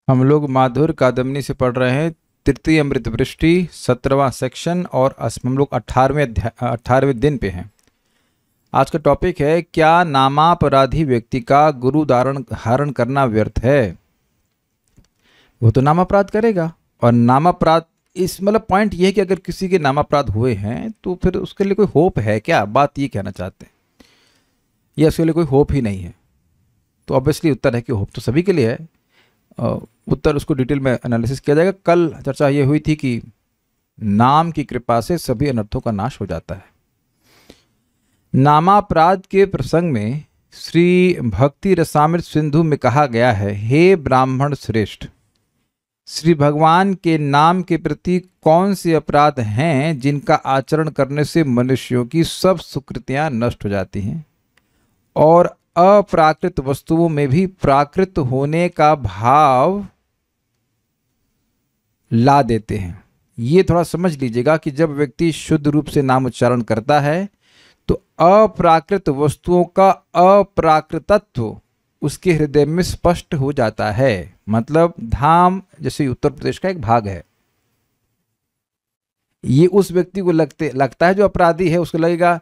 हम लोग माधुर कादम्बनी से पढ़ रहे हैं तृतीय अमृत वृष्टि 17वां सेक्शन और हम लोग 18वें दिन पे हैं। आज का टॉपिक है, क्या नामापराधी व्यक्ति का गुरु धारण करना व्यर्थ है। वो तो नामापराध करेगा, और नामापराध इस मतलब पॉइंट ये है कि अगर किसी के नामापराध हुए हैं तो फिर उसके लिए कोई होप है क्या, बात ये कहना चाहते हैं, या उसके लिए कोई होप ही नहीं है। तो ऑब्वियसली उत्तर है कि होप तो सभी के लिए है। उत्तर उसको डिटेल में एनालिसिस किया जाएगा। कल चर्चा ये हुई थी कि नाम की कृपा से सभी अनर्थों का नाश हो जाता है। नामापराध के प्रसंग में श्री भक्ति रसामृत सिंधु में कहा गया है, हे ब्राह्मण श्रेष्ठ, श्री भगवान के नाम के प्रति कौन से अपराध हैं जिनका आचरण करने से मनुष्यों की सब सुकृतियां नष्ट हो जाती हैं और अप्राकृत वस्तुओं में भी प्राकृत होने का भाव ला देते हैं। ये थोड़ा समझ लीजिएगा कि जब व्यक्ति शुद्ध रूप से नाम उच्चारण करता है तो अप्राकृत वस्तुओं का अप्राकृतत्व उसके हृदय में स्पष्ट हो जाता है। मतलब धाम जैसे उत्तर प्रदेश का एक भाग है, ये उस व्यक्ति को लगता है जो अपराधी है, उसको लगेगा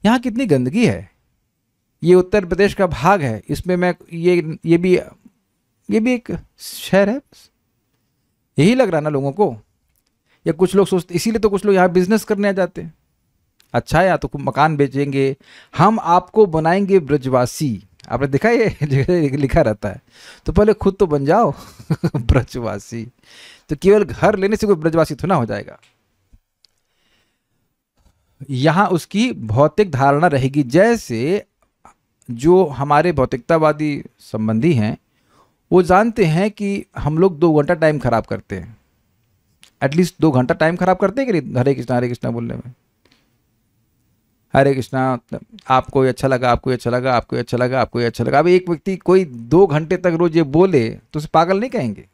यहाँ कितनी गंदगी है, ये उत्तर प्रदेश का भाग है, इसमें मैं ये भी एक शहर है। यही लग रहा ना लोगों को, या कुछ लोग सोचते, इसीलिए तो कुछ लोग यहाँ बिजनेस करने आ जाते हैं। अच्छा, या तो मकान बेचेंगे, हम आपको बनाएंगे ब्रजवासी। आपने देखा ये जगह लिखा रहता है, तो पहले खुद तो बन जाओ ब्रजवासी। तो केवल घर लेने से कोई ब्रजवासी थोड़ा हो जाएगा। यहां उसकी भौतिक धारणा रहेगी। जैसे जो हमारे भौतिकतावादी संबंधी हैं वो जानते हैं कि हम लोग 2 घंटा टाइम खराब करते हैं, एटलीस्ट 2 घंटा टाइम खराब करते हैं कि नहीं, हरे कृष्णा बोलने में। हरे कृष्णा, आपको ये अच्छा लगा, आपको ये अच्छा लगा, आपको ये अच्छा लगा, आपको ये अच्छा लगा। अब एक व्यक्ति कोई 2 घंटे तक रोज ये बोले तो उसे पागल नहीं कहेंगे।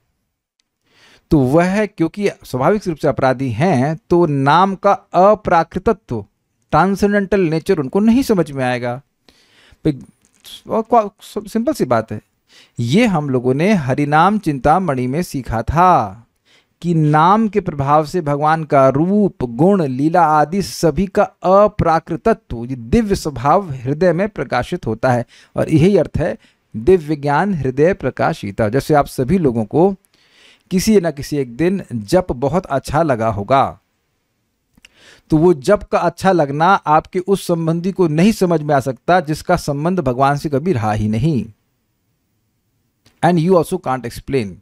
तो वह क्योंकि स्वाभाविक रूप से अपराधी हैं तो नाम का अप्राकृतत्व, ट्रांसेंडेंटल नेचर उनको नहीं समझ में आएगा। सिंपल सी बात है। ये हम लोगों ने हरिनाम चिंतामणि में सीखा था कि नाम के प्रभाव से भगवान का रूप, गुण, लीला आदि सभी का अप्राकृतत्व, दिव्य स्वभाव हृदय में प्रकाशित होता है। और यही अर्थ है दिव्य ज्ञान हृदय प्रकाशिता। जैसे आप सभी लोगों को किसी न किसी एक दिन जप बहुत अच्छा लगा होगा, तो वो जप का अच्छा लगना आपके उस संबंधी को नहीं समझ में आ सकता जिसका संबंध भगवान से कभी रहा ही नहीं। And you also can't explain.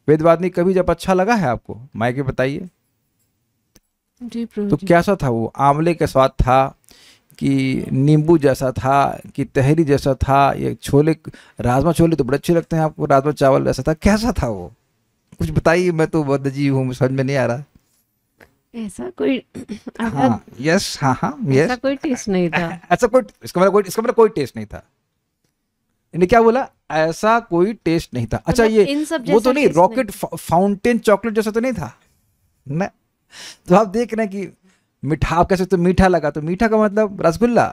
वेदवादिनी, कभी जब अच्छा लगा है आपको? मायके बताइए जी प्रभु तो जी। कैसा था वो? आंवले का स्वाद था कि नींबू जैसा था कि तहरी जैसा था? ये छोले, राजमा छोले तो बड़े अच्छे लगते हैं आपको, राजमा चावल जैसा था, कैसा था वो? कुछ बताइए, मैं तो बदअजीब हूँ, समझ में नहीं आ रहा। ऐसा कोई हाँ, यस, हाँ, यस। ऐसा कोई टेस्ट नहीं था। ऐसा कोई, इसका मतलब कोई टेस्ट नहीं था। इन्हें क्या बोला? ऐसा कोई टेस्ट नहीं था। अच्छा, मतलब ये इन सब वो तो जैसा नहीं, taste रॉकेट फाउंटेन चॉकलेट जैसा तो नहीं था ना? तो आप देख रहे हैं कि मीठा, आप कैसे, तो मीठा लगा, तो मीठा का मतलब रसगुल्ला।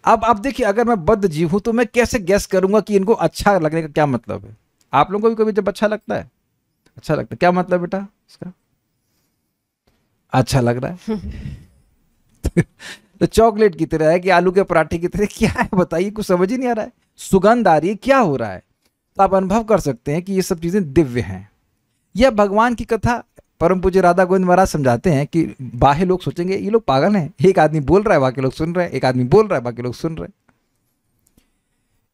अब आप देखिए, अगर मैं बद्ध जीव हूं तो मैं कैसे गैस करूंगा कि इनको अच्छा लगने का क्या मतलब है? आप लोगों को भी कभी जब अच्छा लगता है, अच्छा लगता है, क्या मतलब बेटा इसका? अच्छा लग रहा है तो चॉकलेट की तरह है कि आलू के पराठे की तरह, क्या है बताइए, कुछ समझ ही नहीं आ रहा है। सुगंध आ रही है, क्या हो रहा है? तो आप अनुभव कर सकते हैं कि ये सब चीजें दिव्य हैं। यह भगवान की कथा परम पूज्य राधा गोविंद महाराज समझाते हैं कि बाह्य लोग सोचेंगे ये लोग पागल हैं, एक आदमी बोल रहा है बाकी लोग सुन रहे हैं, एक आदमी बोल रहा है बाकी लोग सुन रहे हैं।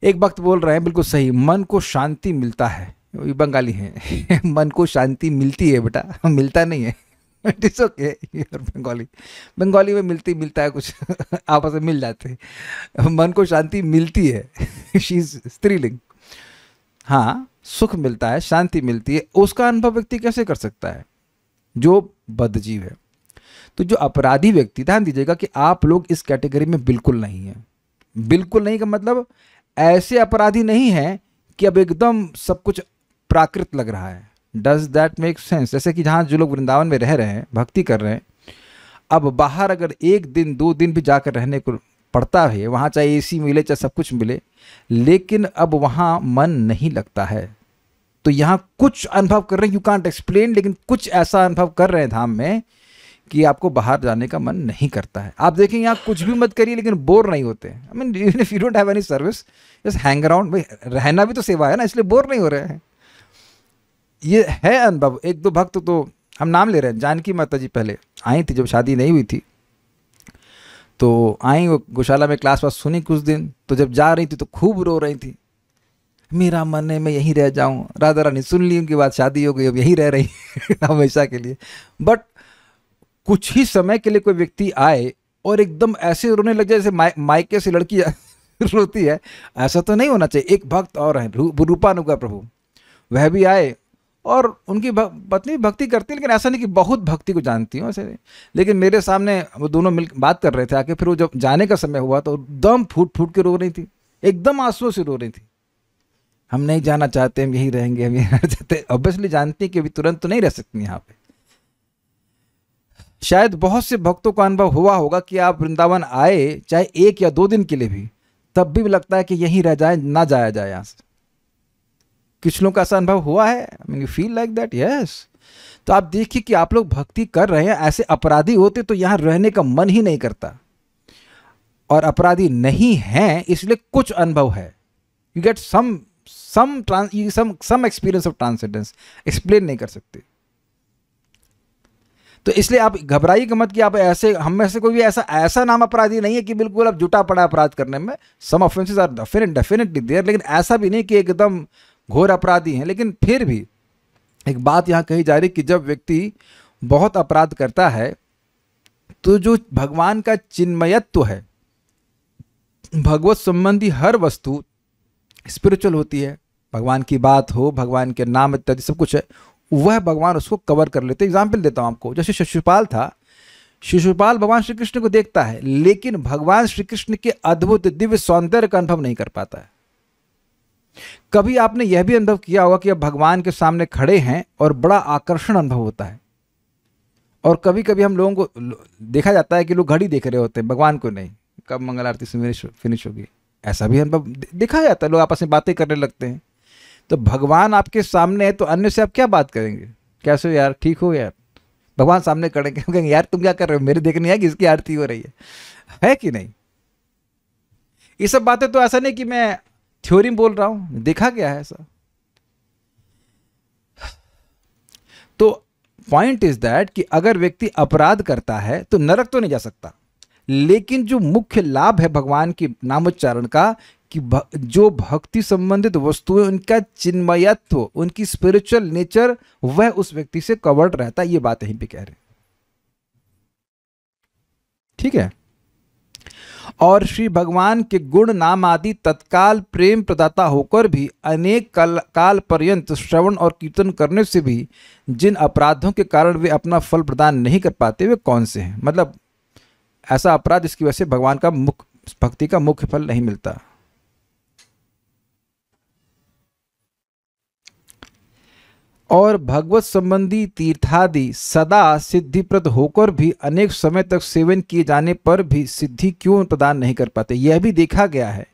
एक वक्त बोल रहे हैं, बिल्कुल सही, मन को शांति मिलता है। ये बंगाली है मन को शांति मिलती है बेटा, मिलता नहीं है। इट इज ओके, बंगाली में मिलता है कुछ आपस में मिल जाते हैं। मन को शांति मिलती है शी इज स्त्रीलिंग। हाँ, सुख मिलता है, शांति मिलती है, उसका अनुभव व्यक्ति कैसे कर सकता है? जो बद्धजीव है। तो जो अपराधी व्यक्ति, ध्यान दीजिएगा कि आप लोग इस कैटेगरी में बिल्कुल नहीं है। बिल्कुल नहीं का मतलब ऐसे अपराधी नहीं है कि अब एकदम सब कुछ प्राकृत लग रहा है। Does that make sense? जैसे कि जहाँ जो लोग वृंदावन में रह रहे हैं, भक्ति कर रहे हैं, अब बाहर अगर 1 दिन 2 दिन भी जाकर रहने को पड़ता है, वहाँ चाहे एसी मिले चाहे सब कुछ मिले, लेकिन अब वहाँ मन नहीं लगता है। तो यहाँ कुछ अनुभव कर रहे हैं, यू कांट एक्सप्लेन, लेकिन कुछ ऐसा अनुभव कर रहे हैं धाम में कि आपको बाहर जाने का मन नहीं करता है। आप देखेंगे यहाँ कुछ भी मत करिए लेकिन बोर नहीं होते। I mean even if you don't have any service, just hang around, भाई रहना भी तो सेवा है ना, इसलिए बोर नहीं हो रहे हैं। ये है अनुभव। एक दो भक्त तो हम नाम ले रहे हैं, जानकी माता जी पहले आई थी जब शादी नहीं हुई थी, तो आई वो गौशाला में क्लास वास सुनी कुछ दिन, तो जब जा रही थी तो खूब रो रही थी, मेरा मन है मैं यहीं रह जाऊं। राधा रानी सुन ली, उनके बाद शादी हो गई, अब यहीं रह रही हमेशा के लिए। बट कुछ ही समय के लिए कोई व्यक्ति आए और एकदम ऐसे रोने लग जाए जैसे मायके से लड़की रोती है, ऐसा तो नहीं होना चाहिए। एक भक्त और है रूपानुगा प्रभु, वह भी आए और उनकी पत्नी भक्ति करती है, लेकिन ऐसा नहीं कि बहुत भक्ति को जानती हूँ ऐसे नहीं। लेकिन मेरे सामने वो दोनों मिल बात कर रहे थे आके, फिर वो जब जाने का समय हुआ तो एकदम फूट फूट के रो रही थी, एकदम आंसुओं से रो रही थी। हम नहीं जाना चाहते, हम यहीं रहेंगे, हम यहीं रहना चाहते। ऑब्वियसली जानती कि अभी तुरंत तो नहीं रह सकती यहाँ पे। शायद बहुत से भक्तों का अनुभव हुआ होगा कि आप वृंदावन आए चाहे 1 या 2 दिन के लिए भी, तब भी लगता है कि यहीं रह जाए, ना जाया जाए यहाँ से। कुछ लोगों का ऐसा अनुभव हुआ है, I mean you feel like that, yes. तो आप देखिए कि आप लोग भक्ति कर रहे हैं, ऐसे अपराधी होते तो यहाँ रहने का मन ही नहीं करता, और अपराधी नहीं हैं इसलिए कुछ अनुभव है। You get some experience of transcendence, explain नहीं कर सकते। तो इसलिए आप घबराइए मत कि आप ऐसे, हम में से कोई भी ऐसा नाम अपराधी नहीं है कि बिल्कुल आप जुटा पड़ा अपराध करने में। सम ऑफेंसेस आर डेफिनेटली देयर, लेकिन ऐसा भी नहीं कि एकदम घोर अपराधी हैं। लेकिन फिर भी एक बात यहाँ कही जा रही कि जब व्यक्ति बहुत अपराध करता है तो जो भगवान का चिन्मयत्व है, भगवत संबंधी हर वस्तु स्पिरिचुअल होती है, भगवान की बात हो, भगवान के नाम इत्यादि सब कुछ है, वह भगवान उसको कवर कर लेते। एग्जाम्पल देता हूँ आपको, जैसे शिशुपाल था, शिशुपाल भगवान श्री कृष्ण को देखता है लेकिन भगवान श्री कृष्ण के अद्भुत दिव्य सौंदर्य का अनुभव नहीं कर पाता है। कभी आपने यह भी अनुभव किया होगा कि अब भगवान के सामने खड़े हैं और बड़ा आकर्षण अनुभव होता है, और कभी कभी हम लोगों को देखा जाता है कि लोग घड़ी देख रहे होते हैं, भगवान को नहीं, कब मंगल आरती फिनिश होगी, ऐसा भी अनुभव देखा जाता है। लोग आपस में बातें करने लगते हैं। तो भगवान आपके सामने है तो अन्य से आप क्या बात करेंगे, कैसे हो यार, ठीक हो यार, भगवान सामने खड़े कहेंगे यार तुम क्या कर रहे हो, मेरे देखने है कि इसकी आरती हो रही है कि नहीं। ये सब बातें तो ऐसा नहीं कि मैं थ्योरी में बोल रहा हूं, देखा गया है ऐसा। तो पॉइंट इज दैट कि अगर व्यक्ति अपराध करता है तो नरक तो नहीं जा सकता, लेकिन जो मुख्य लाभ है भगवान की नामोच्चारण का कि जो भक्ति संबंधित वस्तुएं, उनका चिन्मयत्व, उनकी स्पिरिचुअल नेचर, वह उस व्यक्ति से कवर्ड रहता है। ये बात यहीं पे कह रहे हैं, ठीक है। और श्री भगवान के गुण नाम आदि तत्काल प्रेम प्रदाता होकर भी अनेक काल पर्यंत श्रवण और कीर्तन करने से भी जिन अपराधों के कारण वे अपना फल प्रदान नहीं कर पाते, वे कौन से हैं। मतलब ऐसा अपराध जिसकी वजह से भगवान का भक्ति का मुख्य फल नहीं मिलता। और भगवत संबंधी तीर्थादि सदा सिद्धिप्रद होकर भी अनेक समय तक सेवन किए जाने पर भी सिद्धि क्यों प्रदान नहीं कर पाते। यह भी देखा गया है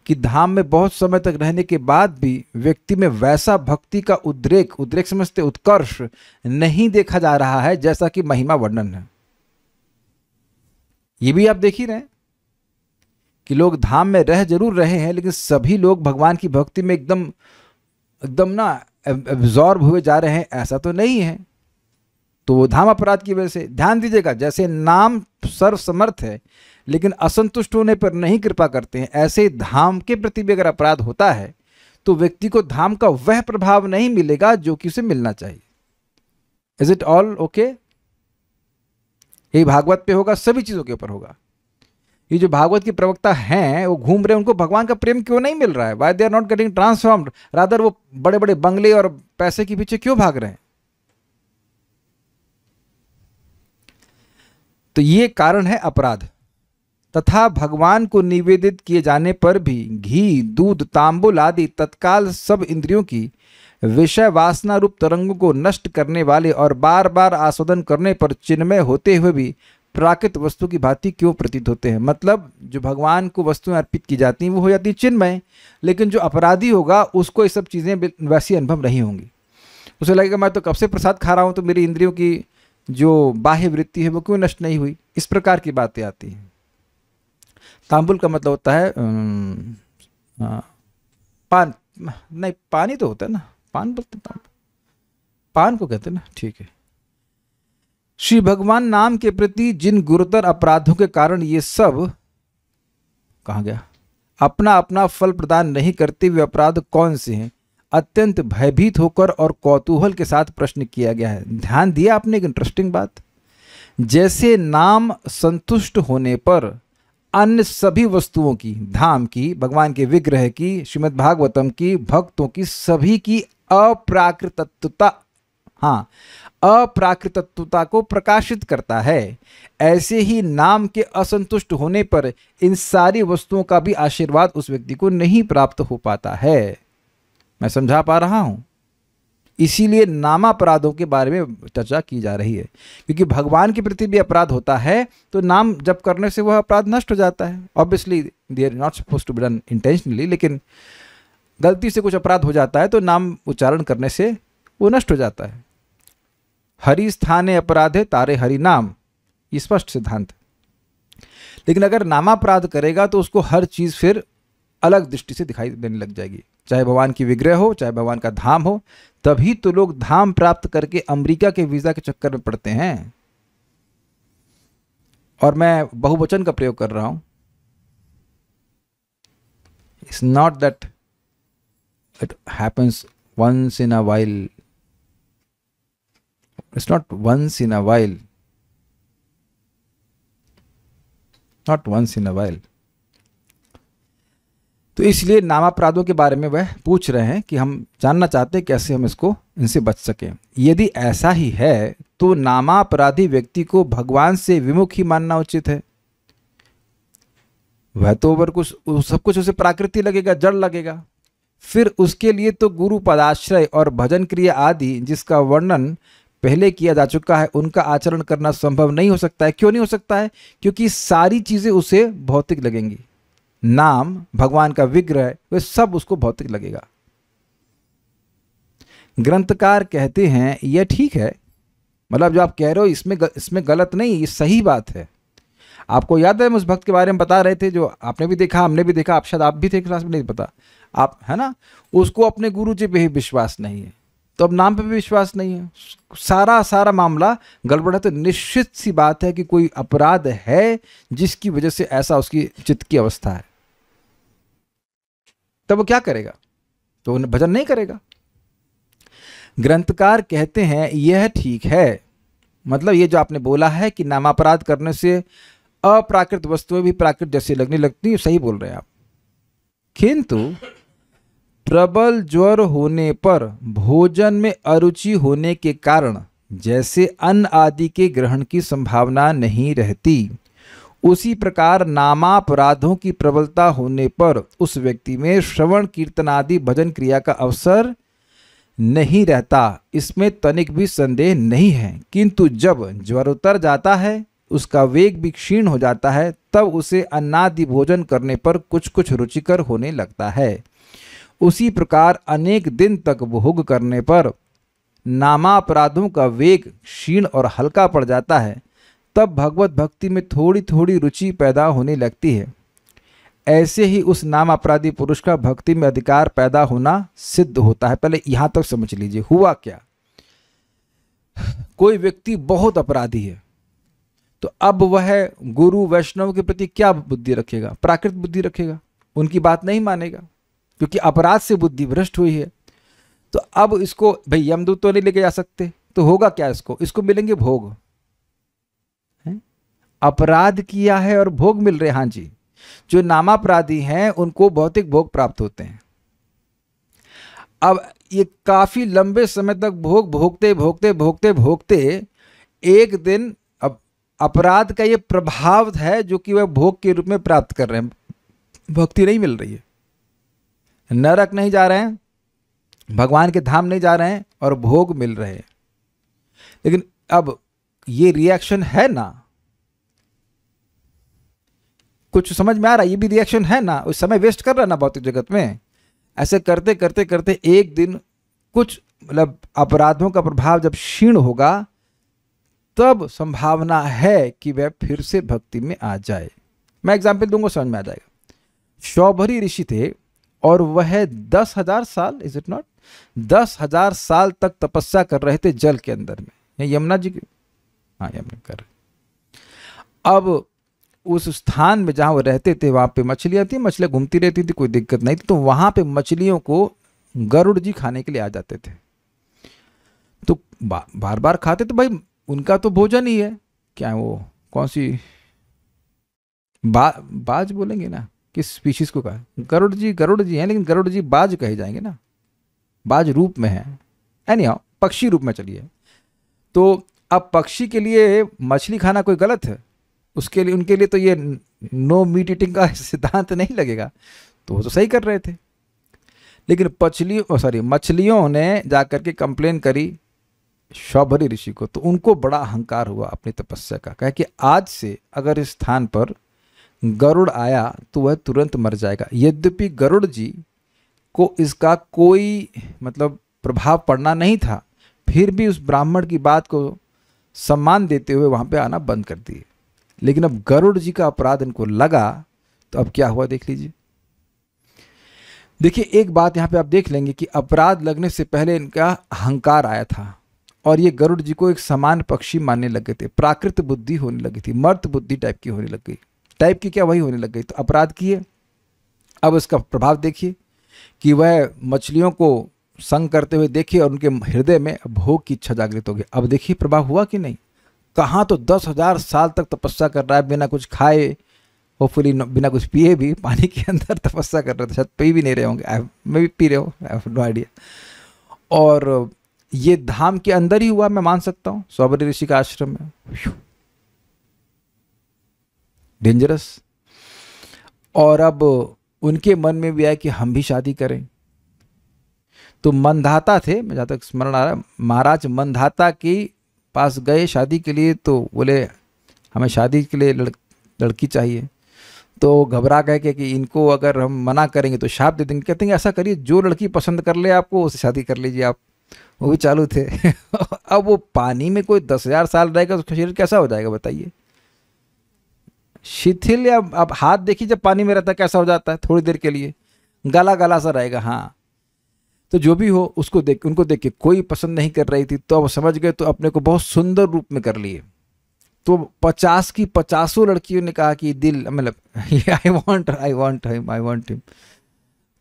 कि धाम में बहुत समय तक रहने के बाद भी व्यक्ति में वैसा भक्ति का उद्रेक समझते उत्कर्ष नहीं देखा जा रहा है जैसा कि महिमा वर्णन है। ये भी आप देख ही रहे हैं कि लोग धाम में रह जरूर रहे हैं, लेकिन सभी लोग भगवान की भक्ति में एकदम ना एब्जॉर्ब हुए जा रहे हैं, ऐसा तो नहीं है। तो वो धाम अपराध की वजह से, ध्यान दीजिएगा, जैसे नाम सर्वसमर्थ है लेकिन असंतुष्ट होने पर नहीं कृपा करते हैं, ऐसे धाम के प्रति भी अगर अपराध होता है तो व्यक्ति को धाम का वह प्रभाव नहीं मिलेगा जो कि उसे मिलना चाहिए। Is it all okay? यही भागवत पे होगा, सभी चीजों के ऊपर होगा। ये जो भागवत की प्रवक्ता हैं वो घूम रहे हैं, उनको भगवान का प्रेम क्यों नहीं मिल रहा है? Why they are not getting transformed, rather वो बड़े बड़े बंगले और पैसे के पीछे क्यों भाग रहे हैं? तो ये कारण है अपराध। तथा भगवान को निवेदित किए जाने पर भी घी, दूध, तांबुल आदि तत्काल सब इंद्रियों की विषय वासना रूप तरंगों को नष्ट करने वाले और बार बार आस्वादन करने पर चिन्मय होते हुए भी प्राकृत वस्तु की भांति क्यों प्रतीत होते हैं। मतलब जो भगवान को वस्तुएं अर्पित की जाती हैं वो हो जाती चिन्मय, लेकिन जो अपराधी होगा उसको ये सब चीज़ें वैसी अनुभव नहीं होंगी। उसे लगेगा मैं तो कब से प्रसाद खा रहा हूँ, तो मेरी इंद्रियों की जो बाह्य वृत्ति है वो क्यों नष्ट नहीं हुई। इस प्रकार की बातें आती हैं। तांबुल का मतलब होता है पान, नहीं पानी तो होता है ना, पान बोलते हैं, पान को कहते हैं ना, ठीक है। श्री भगवान नाम के प्रति जिन गुरुतर अपराधों के कारण ये सब, कहाँ गया, अपना अपना फल प्रदान नहीं करते वे अपराध कौन से हैं, अत्यंत भयभीत होकर और कौतूहल के साथ प्रश्न किया गया है। ध्यान दिया आपने एक इंटरेस्टिंग बात, जैसे नाम संतुष्ट होने पर अन्य सभी वस्तुओं की, धाम की, भगवान के विग्रह की, श्रीमद् भागवतम की, भक्तों की, सभी की अप्राकृतत्वता, हाँ, अप्राकृतत्वता को प्रकाशित करता है, ऐसे ही नाम के असंतुष्ट होने पर इन सारी वस्तुओं का भी आशीर्वाद उस व्यक्ति को नहीं प्राप्त हो पाता है। मैं समझा पा रहा हूं? इसीलिए नामापराधों के बारे में चर्चा की जा रही है, क्योंकि भगवान के प्रति भी अपराध होता है तो नाम जप करने से वह अपराध नष्ट हो जाता है। Obviously they are not suppose to be done intentionally, लेकिन गलती से कुछ अपराध हो जाता है तो नाम उच्चारण करने से वो नष्ट हो जाता है। हरि स्थाने अपराधे तारे हरि नाम, ये स्पष्ट सिद्धांत। लेकिन अगर नामापराध करेगा तो उसको हर चीज़ फिर अलग दृष्टि से दिखाई देने लग जाएगी, चाहे भगवान की विग्रह हो, चाहे भगवान का धाम हो। तभी तो लोग धाम प्राप्त करके अमेरिका के वीज़ा के चक्कर में पड़ते हैं। और मैं बहुवचन का प्रयोग कर रहा हूं। It's not that it happens once in a while, it's not once in a while, not once in a while. तो इसलिए नामापराधों के बारे में वह पूछ रहे हैं कि हम जानना चाहते हैं कैसे हम इनसे बच सकें। यदि ऐसा ही है तो नामापराधी व्यक्ति को भगवान से विमुख ही मानना उचित है। वह तो ओवर कुछ सब कुछ उसे प्राकृतिक लगेगा, जड़ लगेगा। फिर उसके लिए तो गुरु पदाश्रय और भजन क्रिया आदि जिसका वर्णन पहले किया जा चुका है उनका आचरण करना संभव नहीं हो सकता है। क्यों नहीं हो सकता है? क्योंकि सारी चीजें उसे भौतिक लगेंगी। नाम, भगवान का विग्रह, वे सब उसको भौतिक लगेगा। ग्रंथकार कहते हैं यह ठीक है, मतलब जो आप कह रहे हो इसमें गलत नहीं, ये सही बात है। आपको याद है हम उस भक्त के बारे में बता रहे थे, जो आपने भी देखा, हमने भी देखा, आप शायद आप भी थे क्लास में, नहीं पता आप, है ना। उसको अपने गुरु जी पे ही विश्वास नहीं है, तो अब नाम पे भी विश्वास नहीं है, सारा मामला गड़बड़ है। तो निश्चित सी बात है कि कोई अपराध है जिसकी वजह से ऐसा उसकी चित्त की अवस्था है। तब वो क्या करेगा? तो भजन नहीं करेगा। ग्रंथकार कहते हैं यह ठीक है, मतलब ये जो आपने बोला है कि नामापराध करने से अप्राकृत वस्तुएं भी प्राकृत जैसी लगने लगती है, सही बोल रहे हैं आप। किंतु प्रबल ज्वर होने पर भोजन में अरुचि होने के कारण जैसे अन्न आदि के ग्रहण की संभावना नहीं रहती, उसी प्रकार नामापराधों की प्रबलता होने पर उस व्यक्ति में श्रवण कीर्तन आदि भजन क्रिया का अवसर नहीं रहता। इसमें तनिक भी संदेह नहीं है। किंतु जब ज्वर उतर जाता है, उसका वेग भी क्षीण हो जाता है, तब उसे अन्नादि भोजन करने पर कुछ कुछ रुचिकर होने लगता है। उसी प्रकार अनेक दिन तक भोग करने पर नामापराधों का वेग क्षीण और हल्का पड़ जाता है, तब भगवत भक्ति में थोड़ी थोड़ी रुचि पैदा होने लगती है। ऐसे ही उस नाम अपराधी पुरुष का भक्ति में अधिकार पैदा होना सिद्ध होता है। पहले यहां तक समझ लीजिए, हुआ क्या। कोई व्यक्ति बहुत अपराधी है, तो अब वह गुरु वैष्णव के प्रति क्या बुद्धि रखेगा? प्राकृत बुद्धि रखेगा, उनकी बात नहीं मानेगा, क्योंकि अपराध से बुद्धि भ्रष्ट हुई है। तो अब इसको भाई यमदूत तो नहीं लेके जा सकते, तो होगा क्या? इसको मिलेंगे भोग। अपराध किया है और भोग मिल रहे हैं। हाँ जी, जो नामापराधी हैं उनको भौतिक भोग प्राप्त होते हैं। अब ये काफी लंबे समय तक भोग भोगते भोगते भोगते भोगते एक दिन अब अपराध का ये प्रभाव है जो कि वह भोग के रूप में प्राप्त कर रहे हैं। भक्ति नहीं मिल रही है, नरक नहीं जा रहे हैं, भगवान के धाम नहीं जा रहे हैं, और भोग मिल रहे हैं। लेकिन अब ये रिएक्शन है ना, कुछ समझ में आ रहा है? ये भी रिएक्शन है ना, उस समय वेस्ट कर रहा है ना भौतिक जगत में। ऐसे करते करते करते एक दिन कुछ मतलब अपराधों का प्रभाव जब क्षीण होगा, तब संभावना है कि वह फिर से भक्ति में आ जाए। मैं एग्जाम्पल दूंगा, समझ में आ जाएगा। शौभरी ऋषि थे और वह 10,000 साल, इज इट नॉट, 10,000 साल तक तपस्या कर रहे थे जल के अंदर में। यमुना जी की, हाँ यमुना कर रहे। अब उस स्थान में जहाँ वो रहते थे वहाँ पे मछलियाँ थी, मछलियाँ घूमती रहती थी, कोई दिक्कत नहीं थी। तो वहाँ पे मछलियों को गरुड़ जी खाने के लिए आ जाते थे। तो बार बार खाते, तो भाई उनका तो भोजन ही है। क्या वो कौन सी बाज बोलेंगे ना, किस स्पीशीज को कहा? गरुड़ जी हैं, लेकिन गरुड़ जी बाज कहे जाएंगे ना, बाज रूप में है। एनीहाउ पक्षी रूप में चलिए। तो अब पक्षी के लिए मछली खाना कोई गलत है? उसके लिए, उनके लिए तो ये नो मीट ईटिंग का सिद्धांत नहीं लगेगा। तो वो तो सही कर रहे थे। लेकिन मछलियों ने जाकर के कंप्लेन करी शौभरी ऋषि को। तो उनको बड़ा अहंकार हुआ अपनी तपस्या का। कहा कि आज से अगर इस स्थान पर गरुड़ आया तो वह तुरंत मर जाएगा। यद्यपि गरुड़ जी को इसका कोई मतलब प्रभाव पड़ना नहीं था, फिर भी उस ब्राह्मण की बात को सम्मान देते हुए वहाँ पे आना बंद कर दिए। लेकिन अब गरुड़ जी का अपराध इनको लगा, तो अब क्या हुआ देख लीजिए। देखिए एक बात यहाँ पे आप देख लेंगे कि अपराध लगने से पहले इनका अहंकार आया था और ये गरुड़ जी को एक समान पक्षी मानने लगे थे। प्राकृत बुद्धि होने लगी थी, मर्त बुद्धि टाइप की होने लग गई। टाइप की क्या, वही होने लग गई। तो अपराध किए। अब इसका प्रभाव देखिए कि वह मछलियों को संग करते हुए देखिए और उनके हृदय में भोग की इच्छा जागृत हो गई। अब देखिए प्रभाव हुआ कि नहीं। कहाँ तो 10,000 साल तक तपस्या कर रहा है बिना कुछ खाए, होपफुली बिना कुछ पिए भी, पानी के अंदर तपस्या कर रहे थे। शायद पी भी नहीं रहे होंगे, मैं भी पी रहे हो, आई हैव नो आइडिया। और ये धाम के अंदर ही हुआ, मैं मान सकता हूँ, शौभरी ऋषि का आश्रम में। डेंजरस। और अब उनके मन में भी आया कि हम भी शादी करें। तो मंधाता थे, मैं जहाँ तक स्मरण आ रहा है, महाराज मंधाता के पास गए शादी के लिए। तो बोले हमें शादी के लिए लड़की चाहिए। तो घबरा गए कि इनको अगर हम मना करेंगे तो शाप दे देंगे। कहते हैं ऐसा करिए, जो लड़की पसंद कर ले आपको, उससे शादी कर लीजिए आप। वो भी चालू थे। अब वो पानी में कोई 10,000 साल रहेगा तो शरीर कैसा हो जाएगा बताइए। शिथिल, या अब हाथ देखिए जब पानी में रहता है कैसा हो जाता है, थोड़ी देर के लिए गला गला सा रहेगा। हाँ, तो जो भी हो उसको देख, उनको देख के कोई पसंद नहीं कर रही थी। तो अब समझ गए, तो अपने को बहुत सुंदर रूप में कर लिए। तो 50 की 50 लड़कियों ने कहा कि दिल, मतलब आई वांट हिम।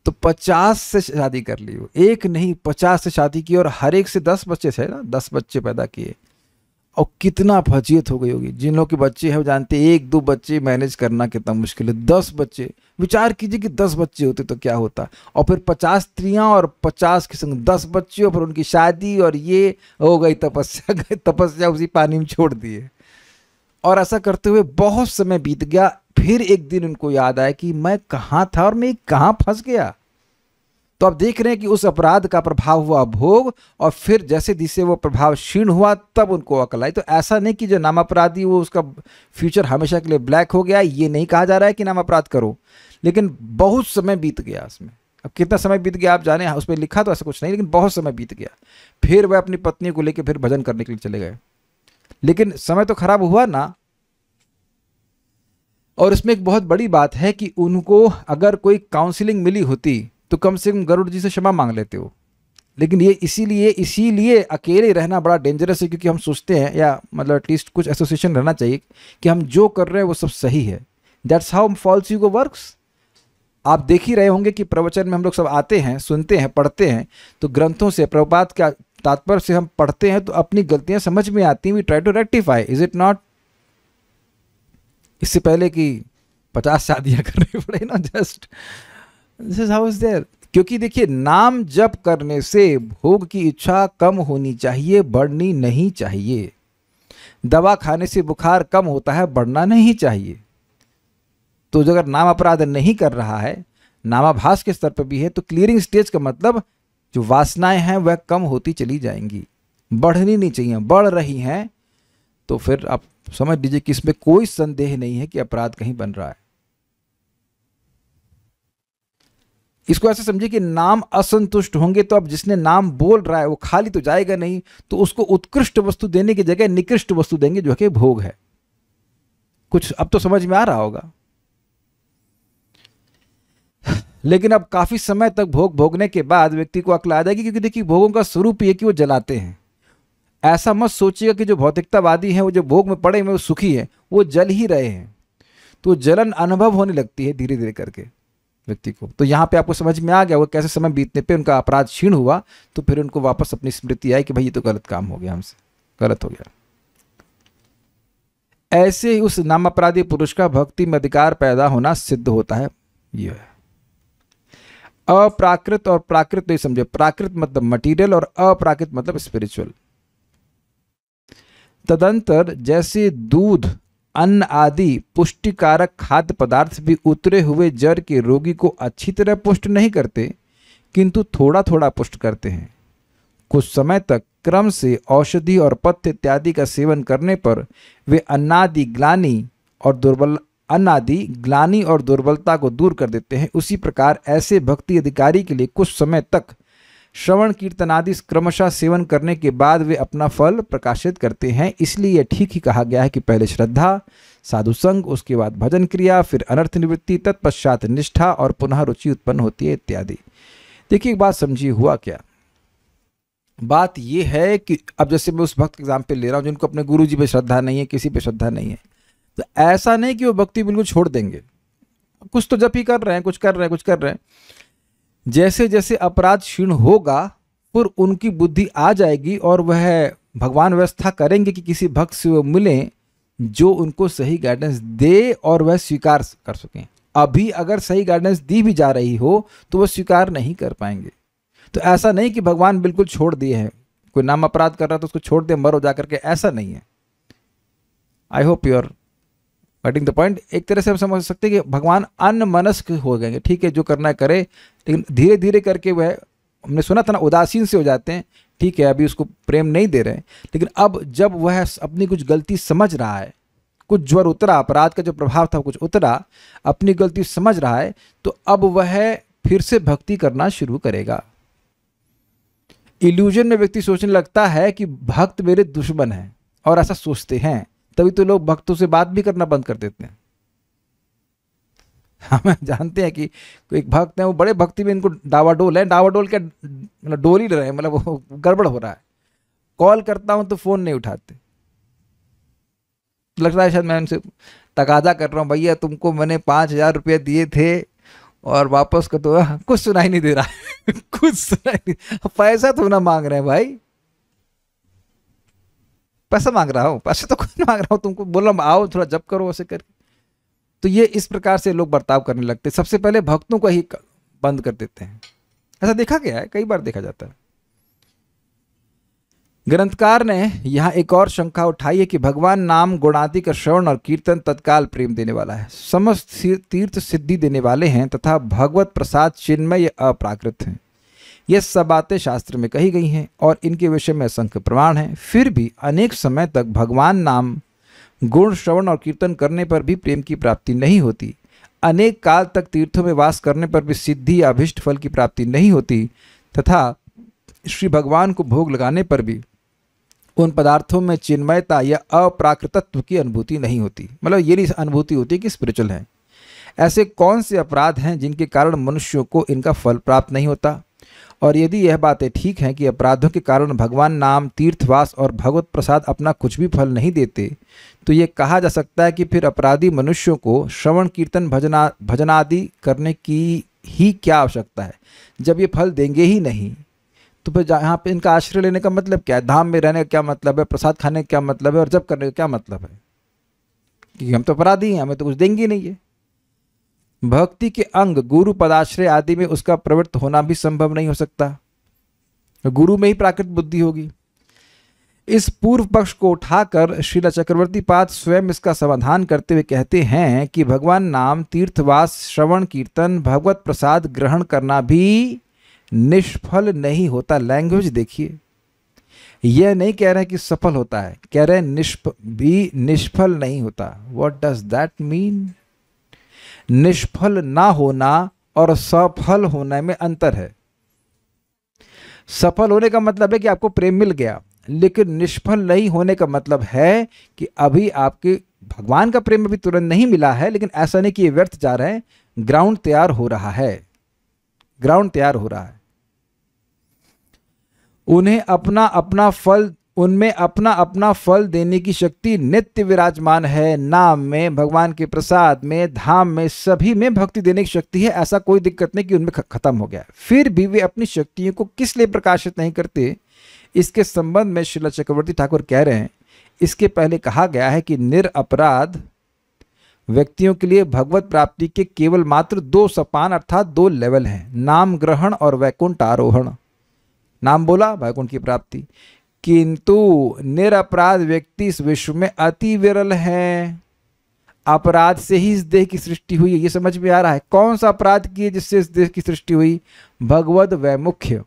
तो 50 से शादी कर ली। वो एक नहीं 50 से शादी की, और हर एक से 10 बच्चे थे ना, 10 बच्चे पैदा किए। और कितना फजीयत हो गई होगी। जिन लोगों के बच्चे हैं वो जानते हैं 1-2 बच्चे मैनेज करना कितना मुश्किल है। 10 बच्चे, विचार कीजिए कि 10 बच्चे होते तो क्या होता। और फिर 50 स्त्रियां और 50 के संग 10 बच्चे, और फिर उनकी शादी, और ये हो गई तपस्या। तपस्या उसी पानी में छोड़ दिए। और ऐसा करते हुए बहुत समय बीत गया। फिर एक दिन उनको याद आया कि मैं कहाँ था और मैं कहाँ फंस गया। तो आप देख रहे हैं कि उस अपराध का प्रभाव हुआ भोग, और फिर जैसे जिसे वो प्रभाव क्षीण हुआ तब उनको अकल आई। तो ऐसा नहीं कि जो नाम अपराधी वो उसका फ्यूचर हमेशा के लिए ब्लैक हो गया। ये नहीं कहा जा रहा है कि नाम अपराध करो, लेकिन बहुत समय बीत गया उसमें। अब कितना समय बीत गया आप जाने, उसमें लिखा तो ऐसा कुछ नहीं, लेकिन बहुत समय बीत गया। फिर वह अपनी पत्नी को लेकर फिर भजन करने के लिए चले गए। लेकिन समय तो खराब हुआ ना। और इसमें एक बहुत बड़ी बात है कि उनको अगर कोई काउंसलिंग मिली होती तो कम से कम गरुड़ जी से क्षमा मांग लेते हो। लेकिन ये इसीलिए अकेले रहना बड़ा डेंजरस है, क्योंकि हम सोचते हैं, या मतलब एटलीस्ट कुछ एसोसिएशन रहना चाहिए कि हम जो कर रहे हैं वो सब सही है। That's how false ego works. आप देख ही रहे होंगे कि प्रवचन में हम लोग सब आते हैं, सुनते हैं, पढ़ते हैं, तो ग्रंथों से, प्रभुपाद का तात्पर्य से हम पढ़ते हैं, तो अपनी गलतियां समझ में आती हैं। We try to rectify, is it not. इससे पहले कि 50 शादियां करनी पड़े ना, just this is how is there. क्योंकि देखिए, नाम जप करने से भोग की इच्छा कम होनी चाहिए, बढ़नी नहीं चाहिए। दवा खाने से बुखार कम होता है, बढ़ना नहीं चाहिए। तो अगर नाम अपराध नहीं कर रहा है, नामाभास के स्तर पर भी है, तो क्लियरिंग स्टेज का मतलब जो वासनाएं हैं वह कम होती चली जाएंगी, बढ़नी नहीं चाहिए। बढ़ रही हैं तो फिर आप समझ लीजिए कि इसमें कोई संदेह नहीं है कि अपराध कहीं बन रहा है। इसको ऐसे समझिए कि नाम असंतुष्ट होंगे तो अब जिसने नाम बोल रहा है वो खाली तो जाएगा नहीं, तो उसको उत्कृष्ट वस्तु देने की जगह निकृष्ट वस्तु देंगे जो कि भोग है। कुछ अब तो समझ में आ रहा होगा। लेकिन अब काफी समय तक भोग भोगने के बाद व्यक्ति को अक्ल आ जाएगी, क्योंकि देखिए भोगों का स्वरूप ये कि वो जलाते हैं। ऐसा मत सोचिएगा कि जो भौतिकतावादी हैं वो जो भोग में पड़े हुए वो सुखी हैं, वो जल ही रहे हैं। तो जलन अनुभव होने लगती है धीरे धीरे करके व्यक्ति को। तो यहाँ पे आपको समझ में आ गया वो कैसे समय बीतने पे उनका अपराध क्षीण हुआ, तो फिर उनको वापस अपनी स्मृति आई कि भाई ये तो गलत काम हो गया, हमसे गलत हो गया। ऐसे ही उस नामापराधी पुरुष का भक्ति में अधिकार पैदा होना सिद्ध होता है। यह है अप्राकृत और प्राकृत। नहीं समझे, प्राकृत मतलब मटीरियल और अप्राकृत मतलब स्पिरिचुअल। तदंतर जैसे दूध, अन्न आदि पुष्टिकारक खाद्य पदार्थ भी उतरे हुए जर के रोगी को अच्छी तरह पुष्ट नहीं करते, किंतु थोड़ा थोड़ा पुष्ट करते हैं। कुछ समय तक क्रम से औषधि और पथ्य इत्यादि का सेवन करने पर वे अन्नादि ग्लानि और दुर्बलता को दूर कर देते हैं। उसी प्रकार ऐसे भक्ति अधिकारी के लिए कुछ समय तक श्रवण कीर्तन आदि क्रमशः सेवन करने के बाद वे अपना फल प्रकाशित करते हैं। इसलिए यह ठीक ही कहा गया है कि पहले श्रद्धा, साधु संग, उसके बाद भजन क्रिया, फिर अनर्थ निवृत्ति, तत्पश्चात निष्ठा और पुनः रुचि उत्पन्न होती है इत्यादि। देखिए एक बात समझिए, हुआ क्या। बात यह है कि अब जैसे मैं उस भक्त का एग्जाम्पल ले रहा हूँ जिनको अपने गुरु जी पे श्रद्धा नहीं है, किसी पे श्रद्धा नहीं है, तो ऐसा नहीं कि वो भक्ति बिल्कुल छोड़ देंगे। कुछ तो जप ही कर रहे हैं, कुछ कर रहे हैं। जैसे जैसे अपराध क्षीण होगा फिर उनकी बुद्धि आ जाएगी और वह भगवान व्यवस्था करेंगे कि किसी भक्त से वो मिले जो उनको सही गाइडेंस दे और वह स्वीकार कर सकें। अभी अगर सही गाइडेंस दी भी जा रही हो तो वह स्वीकार नहीं कर पाएंगे। तो ऐसा नहीं कि भगवान बिल्कुल छोड़ दिए हैं, कोई नाम अपराध कर रहा है तो उसको छोड़ दे मरो जा करके, ऐसा नहीं है। I hope you are getting the point. एक तरह से हम समझ सकते हैं कि भगवान अनमनस्क हो गएंगे, ठीक है जो करना है करे, लेकिन धीरे धीरे करके वह, हमने सुना था ना, उदासीन से हो जाते हैं। ठीक है अभी उसको प्रेम नहीं दे रहे हैं, लेकिन अब जब वह अपनी कुछ गलती समझ रहा है, कुछ ज्वर उतरा, अपराध का जो प्रभाव था कुछ उतरा, अपनी गलती समझ रहा है, तो अब वह फिर से भक्ति करना शुरू करेगा। इल्यूजन में व्यक्ति सोचने लगता है कि भक्त मेरे दुश्मन हैं, और ऐसा सोचते हैं तभी तो लोग भक्तों से बात भी करना बंद कर देते हैं। हम जानते हैं कि एक भक्त है वो बड़े भक्ति में, इनको डावाडोल है, डावाडोल क्या मतलब डोल ही रहे हैं, मतलब वो गड़बड़ हो रहा है। कॉल करता हूं तो फोन नहीं उठाते, लगता है शायद मैं उनसे तकाजा कर रहा हूं, भैया तुमको मैंने 5,000 रुपये दिए थे और वापस कर दो। कुछ सुनाई नहीं दे रहा है कुछ सुनाई नहीं, पैसा तो ना मांग रहे हैं भाई, पैसा मांग रहा हूँ, पैसा तो खुद मांग रहा हूँ, तुमको बोल रहा हूँ आओ थोड़ा जप करो ऐसे करके। तो ये इस प्रकार से लोग बर्ताव करने लगते हैं, सबसे पहले भक्तों को ही बंद कर देते हैं। ऐसा देखा गया है, कई बार देखा जाता है। ग्रंथकार ने यहाँ एक और शंका उठाई है कि भगवान नाम गुणादि का श्रवण और कीर्तन तत्काल प्रेम देने वाला है, समस्त तीर्थ सिद्धि देने वाले हैं तथा भगवत प्रसाद चिन्मय अप्राकृत हैं। ये सब बातें शास्त्र में कही गई हैं और इनके विषय में असंख्य प्रमाण हैं। फिर भी अनेक समय तक भगवान नाम गुण श्रवण और कीर्तन करने पर भी प्रेम की प्राप्ति नहीं होती। अनेक काल तक तीर्थों में वास करने पर भी सिद्धि या अभिष्ट फल की प्राप्ति नहीं होती तथा श्री भगवान को भोग लगाने पर भी उन पदार्थों में चिन्मयता या अप्राकृतत्व की अनुभूति नहीं होती। मतलब ये नहीं अनुभूति होती कि स्पिरिचुअल है। ऐसे कौन से अपराध हैं जिनके कारण मनुष्यों को इनका फल प्राप्त नहीं होता? और यदि यह बातें ठीक हैं कि अपराधों के कारण भगवान नाम, तीर्थवास और भगवत प्रसाद अपना कुछ भी फल नहीं देते, तो ये कहा जा सकता है कि फिर अपराधी मनुष्यों को श्रवण कीर्तन भजनादि करने की ही क्या आवश्यकता है, जब ये फल देंगे ही नहीं। तो फिर यहाँ पे इनका आश्रय लेने का मतलब क्या है, धाम में रहने का क्या मतलब है, प्रसाद खाने का क्या मतलब है और जप करने का क्या मतलब है? क्योंकि हम तो अपराधी हैं, हमें तो कुछ देंगे नहीं है। भक्ति के अंग गुरु पदाश्रय आदि में उसका प्रवृत्त होना भी संभव नहीं हो सकता, गुरु में ही प्राकृत बुद्धि होगी। इस पूर्व पक्ष को उठाकर श्रील चक्रवर्ती पाद स्वयं इसका समाधान करते हुए कहते हैं कि भगवान नाम, तीर्थवास, श्रवण कीर्तन, भगवत प्रसाद ग्रहण करना भी निष्फल नहीं होता। लैंग्वेज देखिए, यह नहीं कह रहे कि सफल होता है, कह रहे हैं निष्फल नहीं होता। What does that mean? निष्फल ना होना और सफल होने में अंतर है। सफल होने का मतलब है कि आपको प्रेम मिल गया, लेकिन निष्फल नहीं होने का मतलब है कि अभी आपके भगवान का प्रेम अभी तुरंत नहीं मिला है, लेकिन ऐसा नहीं कि ये व्यर्थ जा रहे हैं, ग्राउंड तैयार हो रहा है, ग्राउंड तैयार हो रहा है। उन्हें अपना अपना फल, उनमें अपना अपना फल देने की शक्ति नित्य विराजमान है। नाम में, भगवान के प्रसाद में, धाम में, सभी में भक्ति देने की शक्ति है। ऐसा कोई दिक्कत नहीं कि उनमें खत्म हो गया। फिर भी वे अपनी शक्तियों को किस लिए प्रकाशित नहीं करते, इसके संबंध में श्रील चक्रवर्ती ठाकुर कह रहे हैं, इसके पहले कहा गया है कि निरअपराध व्यक्तियों के लिए भगवत प्राप्ति के केवल मात्र 2 सोपान अर्थात 2 लेवल हैं, नाम ग्रहण और वैकुंठ आरोहण। नाम बोला, वैकुंठ की प्राप्ति। किंतु निरपराध व्यक्ति इस विश्व में अति विरल हैं। अपराध से ही इस देह की सृष्टि हुई है, ये समझ में आ रहा है। कौन सा अपराध किए जिससे इस देह की सृष्टि हुई? भगवद वैमुख्य,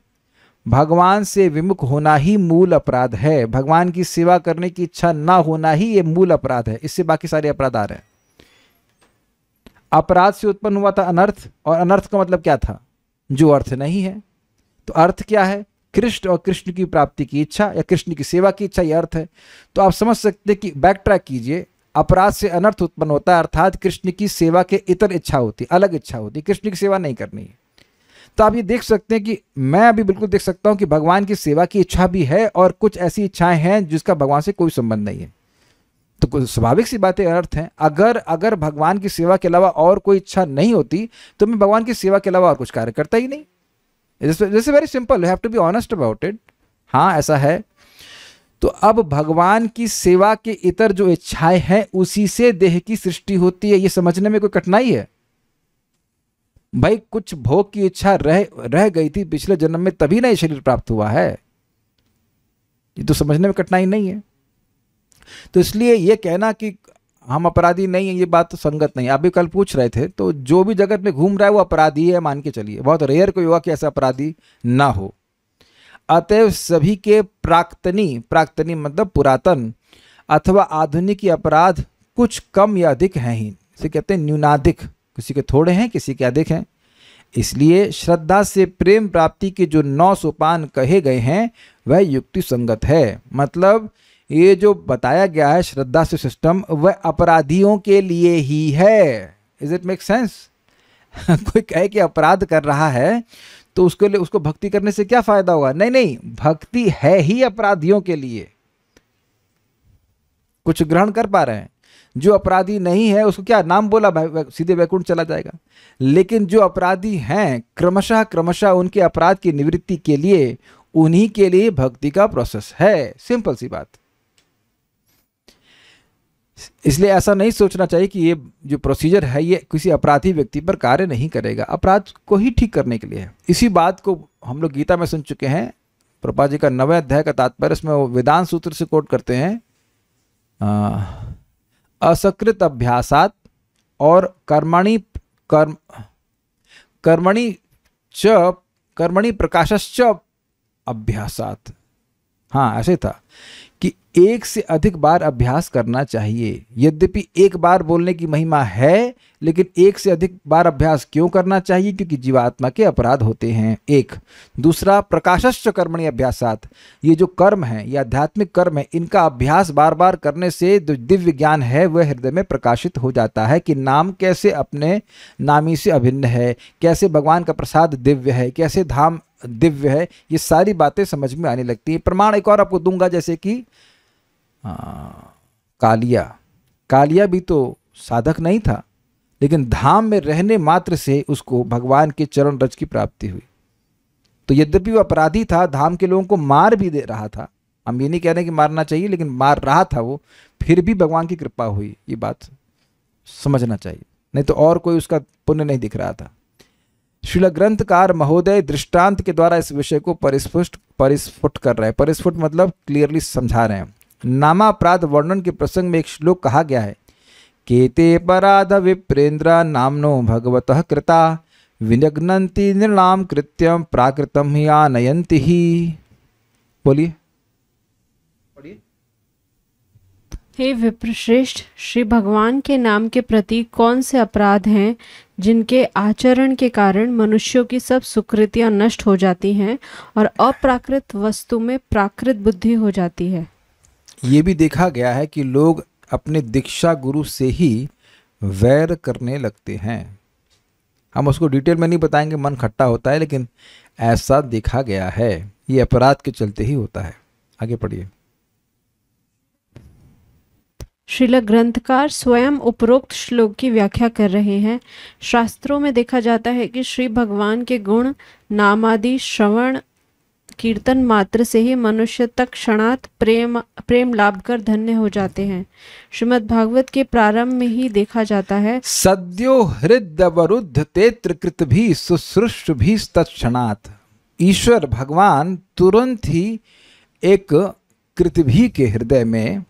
भगवान से विमुख होना ही मूल अपराध है। भगवान की सेवा करने की इच्छा ना होना ही ये मूल अपराध है, इससे बाकी सारे अपराध आ रहे हैं। अपराध से उत्पन्न हुआ था अनर्थ, और अनर्थ का मतलब क्या था? जो अर्थ नहीं है। तो अर्थ क्या है? कृष्ण और कृष्ण की प्राप्ति की इच्छा या कृष्ण की सेवा की इच्छा, यह अर्थ है। तो आप समझ सकते हैं कि बैक ट्रैक कीजिए, अपराध से अनर्थ उत्पन्न होता है, अर्थात कृष्ण की सेवा के इतर इच्छा होती, अलग इच्छा होती, कृष्ण की सेवा नहीं करनी है। तो आप ये देख सकते हैं कि मैं अभी बिल्कुल देख सकता हूं कि भगवान की सेवा की इच्छा भी है और कुछ ऐसी इच्छाएं हैं जिसका भगवान से कोई संबंध नहीं है। तो स्वाभाविक सी बातें अर्थ हैं। अगर भगवान की सेवा के अलावा और कोई इच्छा नहीं होती तो मैं भगवान की सेवा के अलावा और कुछ कार्य करता ही नहीं। This very simple, you have to be honest about it. हाँ, ऐसा है। तो अब भगवान की सेवा के इतर जो इच्छाएं हैं उसी से देह की सृष्टि होती है। ये समझने में कोई कठिनाई है? भाई कुछ भोग की इच्छा रह गई थी पिछले जन्म में, तभी ना ये शरीर प्राप्त हुआ है। ये तो समझने में कठिनाई नहीं है। तो इसलिए ये कहना कि हम अपराधी नहीं है, ये बात तो संगत नहीं। आप भी कल पूछ रहे थे, तो जो भी जगत में घूम रहा है वो अपराधी है मान के चलिए। बहुत रेयर कोई होगा कि ऐसा अपराधी ना हो। अतएव सभी के प्राक्तनी मतलब पुरातन अथवा आधुनिक अपराध कुछ कम या अधिक हैं ही। इसे कहते हैं न्यूनाधिक, किसी के थोड़े हैं, किसी के अधिक हैं। इसलिए श्रद्धा से प्रेम प्राप्ति के जो 9 सोपान कहे गए हैं वह युक्ति संगत है। मतलब ये जो बताया गया है श्रद्धा से सिस्टम, वह अपराधियों के लिए ही है। Is it make sense? कोई कहे कि अपराध कर रहा है तो उसके लिए उसको भक्ति करने से क्या फायदा होगा? नहीं नहीं, भक्ति है ही अपराधियों के लिए। कुछ ग्रहण कर पा रहे हैं? जो अपराधी नहीं है उसको क्या नाम बोला, सीधे वैकुंठ चला जाएगा। लेकिन जो अपराधी हैं, क्रमशः उनके अपराध की निवृत्ति के लिए उन्हीं के लिए भक्ति का प्रोसेस है। सिंपल सी बात। इसलिए ऐसा नहीं सोचना चाहिए कि ये जो प्रोसीजर है ये किसी अपराधी व्यक्ति पर कार्य नहीं करेगा, अपराध को ही ठीक करने के लिए है। इसी बात को हम लोग गीता में सुन चुके हैं। प्रभुपाद जी का 9वें अध्याय का तात्पर्य, इसमें वो वेदांत सूत्र से कोट करते हैं, असकृत अभ्यासात और कर्मणि प्रकाशश्च अभ्यासात। हाँ, ऐसे था कि एक से अधिक बार अभ्यास करना चाहिए। यद्यपि एक बार बोलने की महिमा है, लेकिन एक से अधिक बार अभ्यास क्यों करना चाहिए? क्योंकि जीवात्मा के अपराध होते हैं। एक दूसरा, प्रकाशश्च कर्मणि अभ्यासात, ये जो कर्म है, ये आध्यात्मिक कर्म है, इनका अभ्यास बार बार करने से जो दिव्य ज्ञान है वह हृदय में प्रकाशित हो जाता है कि नाम कैसे अपने नामी से अभिन्न है, कैसे भगवान का प्रसाद दिव्य है, कैसे धाम दिव्य है। ये सारी बातें समझ में आने लगती हैं। प्रमाण एक और आपको दूंगा, जैसे कि कालिया भी तो साधक नहीं था, लेकिन धाम में रहने मात्र से उसको भगवान के चरण रज की प्राप्ति हुई। तो यद्यपि वो अपराधी था, धाम के लोगों को मार भी दे रहा था, हम ये नहीं कह रहे कि मारना चाहिए, लेकिन मार रहा था वो, फिर भी भगवान की कृपा हुई। ये बात समझना चाहिए, नहीं तो और कोई उसका पुण्य नहीं दिख रहा था। श्रील ग्रंथकार महोदय दृष्टांत के द्वारा इस विषय को परिस्फुट कर रहे हैं। परिस्फुट मतलब क्लियरली समझा रहे हैं। नामापराध वर्णन के प्रसंग में एक श्लोक कहा गया है, केते पराध विप्रेन्द्र नामनो भगवतः कृता विनग्नन्ति निर्णाम कृत्यम प्राकृतम ही आनयन्ति ही। बोलिए, हे विप्रश्रेष्ठ, श्री भगवान के नाम के प्रति कौन से अपराध हैं जिनके आचरण के कारण मनुष्यों की सब सुकृतियां नष्ट हो जाती हैं और अप्राकृत वस्तु में प्राकृत बुद्धि हो जाती है? ये भी देखा गया है कि लोग अपने दीक्षा गुरु से ही वैर करने लगते हैं। हम उसको डिटेल में नहीं बताएंगे, मन खट्टा होता है, लेकिन ऐसा देखा गया है। ये अपराध के चलते ही होता है। आगे पढ़िए। श्रील ग्रंथकार स्वयं उपरोक्त श्लोक की व्याख्या कर रहे हैं। शास्त्रों में देखा जाता है कि श्री भगवान के गुण नाम आदि श्रवण कीर्तन मात्र से ही मनुष्य तत्क्षणात प्रेम लाभ कर धन्य हो जाते हैं। श्रीमद् भागवत के प्रारंभ में ही देखा जाता है, सद्यो हृदयवरुद्ध तेत्र कृत भी शुश्रूष भी तत्क्षणात्। ईश्वर भगवान तुरंत ही एक कृतभी के हृदय में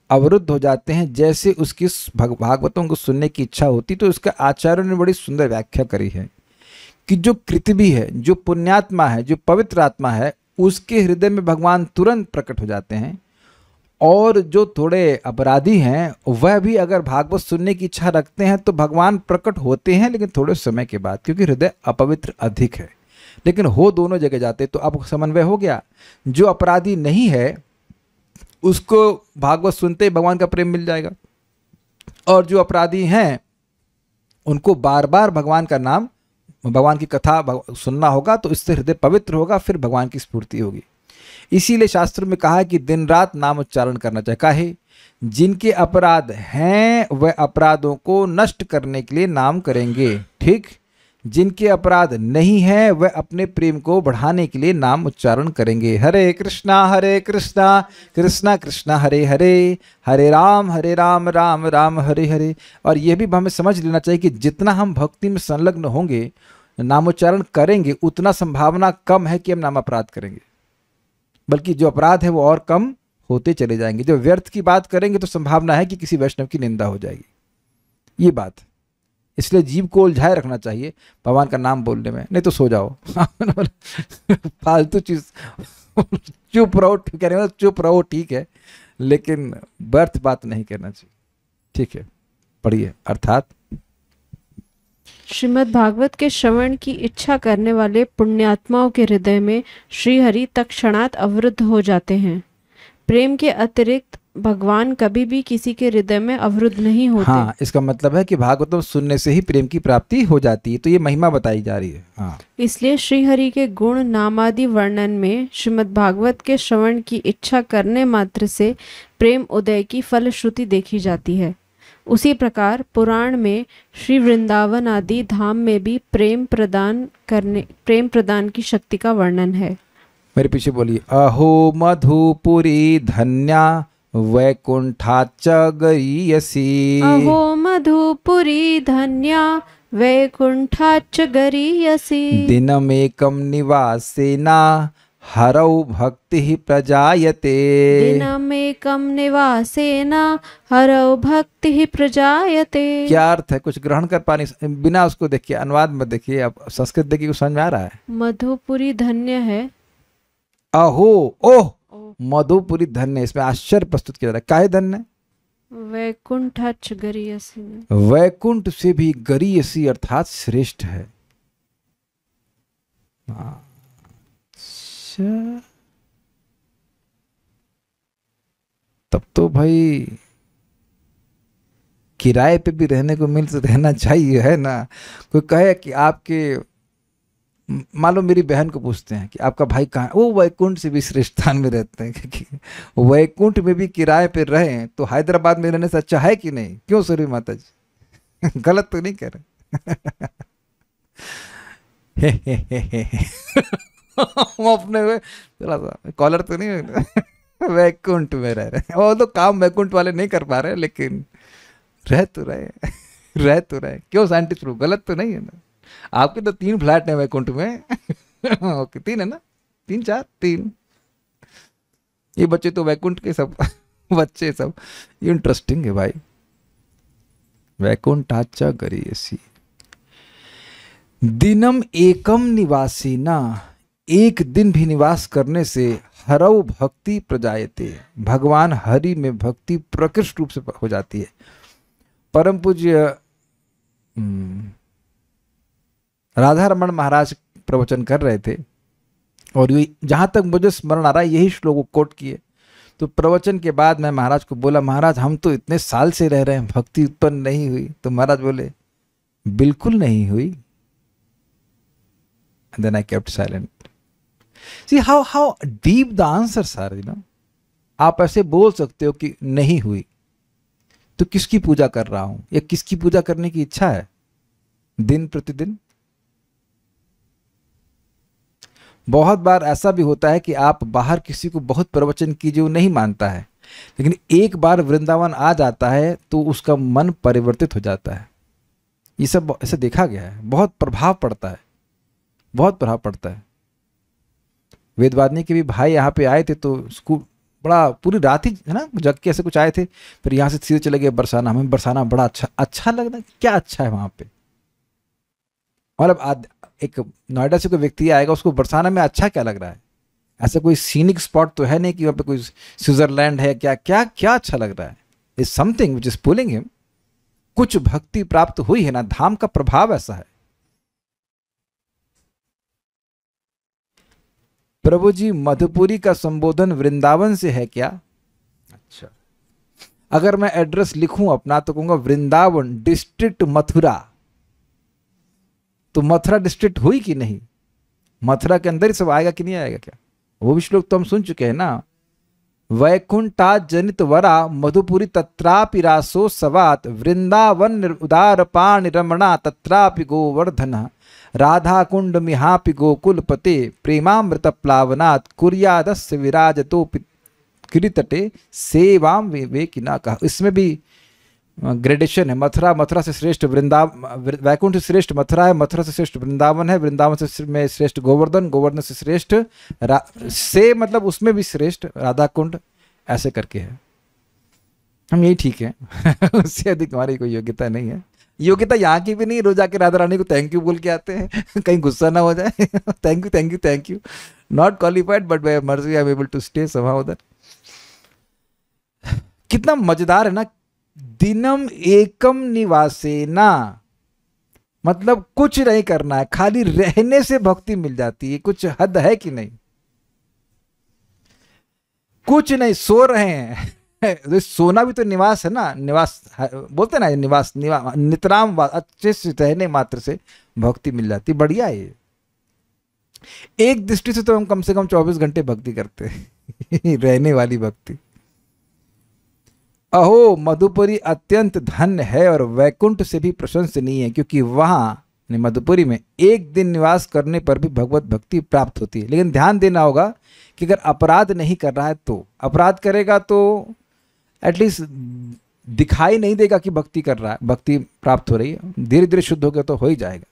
अवरुद्ध हो जाते हैं। जैसे उसकी भागवतों को सुनने की इच्छा होती, तो उसका आचार्यों ने बड़ी सुंदर व्याख्या करी है कि जो कृतभी है, जो पुण्यात्मा है, जो पवित्र आत्मा है, उसके हृदय में भगवान तुरंत प्रकट हो जाते हैं। और जो थोड़े अपराधी हैं, वह भी अगर भागवत सुनने की इच्छा रखते हैं तो भगवान प्रकट होते हैं, लेकिन थोड़े समय के बाद, क्योंकि हृदय अपवित्र अधिक है। लेकिन हो दोनों जगह जाते, तो अब समन्वय हो गया। जो अपराधी नहीं है उसको भागवत सुनते ही भगवान का प्रेम मिल जाएगा, और जो अपराधी हैं उनको बार बार भगवान का नाम, भगवान की कथा सुनना होगा, तो इससे हृदय पवित्र होगा, फिर भगवान की स्फूर्ति होगी। इसीलिए शास्त्र में कहा है कि दिन रात नाम उच्चारण करना चाहिए। काहे? जिनके अपराध हैं वह अपराधों को नष्ट करने के लिए नाम करेंगे, ठीक। जिनके अपराध नहीं है वह अपने प्रेम को बढ़ाने के लिए नाम उच्चारण करेंगे। हरे कृष्णा कृष्णा कृष्णा हरे हरे, हरे राम राम राम हरे हरे। और यह भी हमें समझ लेना चाहिए कि जितना हम भक्ति में संलग्न होंगे, नामोच्चारण करेंगे, उतना संभावना कम है कि हम नाम अपराध करेंगे, बल्कि जो अपराध है वो और कम होते चले जाएंगे। जो व्यर्थ की बात करेंगे तो संभावना है कि किसी वैष्णव की निंदा हो जाएगी। ये बात, इसलिए जीव को उलझाए रखना चाहिए भगवान का नाम बोलने में, नहीं तो सो जाओ। फालतू चीज, चुप रहो, कह रहे हो चुप रहो, ठीक है, लेकिन व्यर्थ बात नहीं करना चाहिए, ठीक है। पढ़िए। अर्थात श्रीमद् भागवत के श्रवण की इच्छा करने वाले पुण्यात्माओं के हृदय में श्री हरि तत्क्षणात अवरुद्ध हो जाते हैं। प्रेम के अतिरिक्त भगवान कभी भी किसी के हृदय में अवरुद्ध नहीं होते। हाँ, इसका मतलब है कि भागवतम सुनने से ही प्रेम की प्राप्ति हो जाती है, तो ये महिमा बताई जा रही है। हाँ, इसलिए श्री हरि के गुण नामादि वर्णन में श्रीमद् भागवत के श्रवण की इच्छा करने मात्र से प्रेम उदय की फलश्रुति देखी जाती है। उसी प्रकार पुराण में श्री वृंदावन आदि धाम में भी प्रेम प्रदान की शक्ति का वर्णन है। मेरे पीछे बोलिए। अहो मधुपुरी धन्या वैकुंठाच गरीयसी। अहो मधुपुरी धन्या वैकुंठाच गरीयसी। दिनमेकं निवासेना हरौ भक्ति प्रजायते। दिनमेकं निवासेना हरौ भक्ति प्रजायते। क्या अर्थ है? कुछ ग्रहण कर पानी बिना उसको देखिए, अनुवाद में देखिए, अब संस्कृत देखिए, समझ में आ रहा है। मधुपुरी धन्य है। अहो, ओह, मधुपुरी धन्य, इसमें आश्चर्य प्रस्तुत किया जा रहा है। काहे धन्य? वैकुंठाच गरीयसी। वैकुंठ से भी गरीयसी अर्थात श्रेष्ठ है। अच्छा, तब तो भाई किराए पे भी रहने को मिल रहना चाहिए, है ना। कोई कहे कि आपके, मान लो मेरी बहन को पूछते हैं कि आपका भाई कहाँ है, वो वैकुंठ से भी श्रेष्ठ स्थान में रहते हैं, क्योंकि वैकुंठ में भी किराए पे रहे तो हैदराबाद में रहने से अच्छा है कि नहीं? क्यों सूर्य माता जी? गलत तो नहीं कह रहे। हम अपने थोड़ा सा कॉलर तो नहीं वैकुंठ में रह रहे हैं। वो तो काम वैकुंठ वाले नहीं कर पा रहे, लेकिन रह तो रहे। क्यों साइंटिस्ट प्रूफ? गलत तो नहीं है ना। आपके तो 3 फ्लैट है वैकुंठ में। ओके, 3 है ना, 3 4 3। ये बच्चे तो वैकुंठ के सब बच्चे सब। ये इंटरेस्टिंग है भाई। वैकुंठाचा गरीयसी दिनम एकम निवासीना। एक दिन भी निवास करने से हरौ भक्ति प्रजायते, भगवान हरि में भक्ति प्रकृष्ट रूप से हो जाती है। परम पूज्य राधा रमण महाराज प्रवचन कर रहे थे और ये जहाँ तक मुझे स्मरण आ रहा है यही श्लोक कोट किए। तो प्रवचन के बाद मैं महाराज को बोला, महाराज हम तो इतने साल से रह रहे हैं, भक्ति उत्पन्न नहीं हुई। तो महाराज बोले बिल्कुल नहीं हुई। And then I kept silent. See how deep the answers are, you know. आप ऐसे बोल सकते हो कि नहीं हुई, तो किसकी पूजा कर रहा हूं या किसकी पूजा करने की इच्छा है दिन प्रतिदिन। बहुत बार ऐसा भी होता है कि आप बाहर किसी को बहुत प्रवचन कीजिए, वो नहीं मानता है, लेकिन एक बार वृंदावन आ जाता है तो उसका मन परिवर्तित हो जाता है। ये सब ऐसे देखा गया है, बहुत प्रभाव पड़ता है, बहुत प्रभाव पड़ता है। वेदवादिनी के भी भाई यहाँ पे आए थे तो उसको बड़ा पूरी रात ही है ना जग के ऐसे कुछ आए थे, फिर यहाँ से सीधे चले गए बरसाना। हमें बरसाना बड़ा अच्छा लगता है। क्या अच्छा है वहाँ पे, मतलब एक नोएडा से कोई व्यक्ति आएगा उसको बरसाना में अच्छा क्या लग रहा है? ऐसा कोई सीनिक स्पॉट तो है नहीं कि वहाँ पे कोई स्विट्जरलैंड है। क्या क्या क्या अच्छा लग रहा है? Is something which is pulling him. कुछ भक्ति प्राप्त हुई है ना, धाम का प्रभाव ऐसा है। प्रभु जी मधुपुरी का संबोधन वृंदावन से है क्या? अच्छा, अगर मैं एड्रेस लिखूं अपना तो कहूंगा वृंदावन डिस्ट्रिक्ट मथुरा। तो मथुरा डिस्ट्रिक्ट हुई कि नहीं? मथुरा के अंदर ही सब आएगा कि नहीं आएगा क्या? वो भी श्लोक तो हम सुन चुके हैं ना। वैकुंठा जनित वरा मधुपुरी तत्रापि रासो सवात, वृंदावन उदार पाणि रमणा तत्रापि गोवर्धन, राधा कुंड मिहापि गोकुलपते, प्रेमामृत प्लावनात् कुर्यादस्य विराजतो किरीतटे सेवाम विवेकिना। कहा इसमें भी ग्रेडेशन है। मथुरा से श्रेष्ठ वैकुंठ से श्रेष्ठ मथुरा है, मथुरा से श्रेष्ठ वृंदावन है, वृंदावन से में श्रेष्ठ गोवर्धन से श्रेष्ठ से मतलब उसमें भी श्रेष्ठ राधा कुंड, ऐसे करके है। हम यही ठीक है उससे अधिक हमारी कोई योग्यता नहीं है। योग्यता यहाँ की भी नहीं, रोज आके राधा रानी को थैंक यू बोल के आते हैं कहीं गुस्सा ना हो जाए thank you not qualified but by मर्जी I am able to stay somehow that. कितना मजेदार है ना, दिनम एकम निवासेना, मतलब कुछ नहीं करना है, खाली रहने से भक्ति मिल जाती है। कुछ हद है कि नहीं? कुछ नहीं, सो रहे हैं सोना भी तो निवास है ना, निवास बोलते ना, निवास नितराम अच्छे से रहने मात्र से भक्ति मिल जाती। बढ़िया है ये। एक दृष्टि से तो हम कम से कम 24 घंटे भक्ति करते हैं रहने वाली भक्ति। अहो मधुपुरी अत्यंत धन्य है और वैकुंठ से भी प्रशंसनीय है, क्योंकि वहां मधुपुरी में एक दिन निवास करने पर भी भगवत भक्ति प्राप्त होती है। लेकिन ध्यान देना होगा कि अगर अपराध नहीं कर रहा है तो, अपराध करेगा तो एटलीस्ट दिखाई नहीं देगा कि भक्ति कर रहा है, भक्ति प्राप्त हो रही है। धीरे धीरे शुद्ध हो गया तो हो ही जाएगा।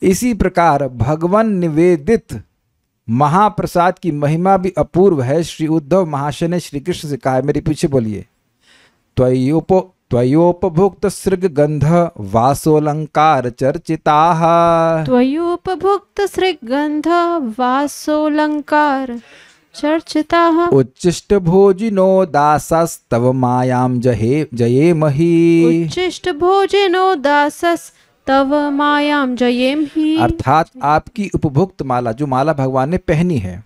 इसी प्रकार भगवान निवेदित महाप्रसाद की महिमा भी अपूर्व है। श्री उद्धव महाशय ने श्री कृष्ण से कहा है, मेरे पीछे बोलिए, त्वयोपभुक्त सृग गंध वासोलंकार चर्चिताः, त्वयोपभुक्त सृग गंध वासोलंकार चर्चिताः, उच्चिष्ट भोजिनो दासस्तव मायाम जयेमहि, उच्चिष्ट भोजिनो दासस तव मायाम जयेम ही। अर्थात आपकी उपभुक्त माला, जो माला भगवान ने पहनी है,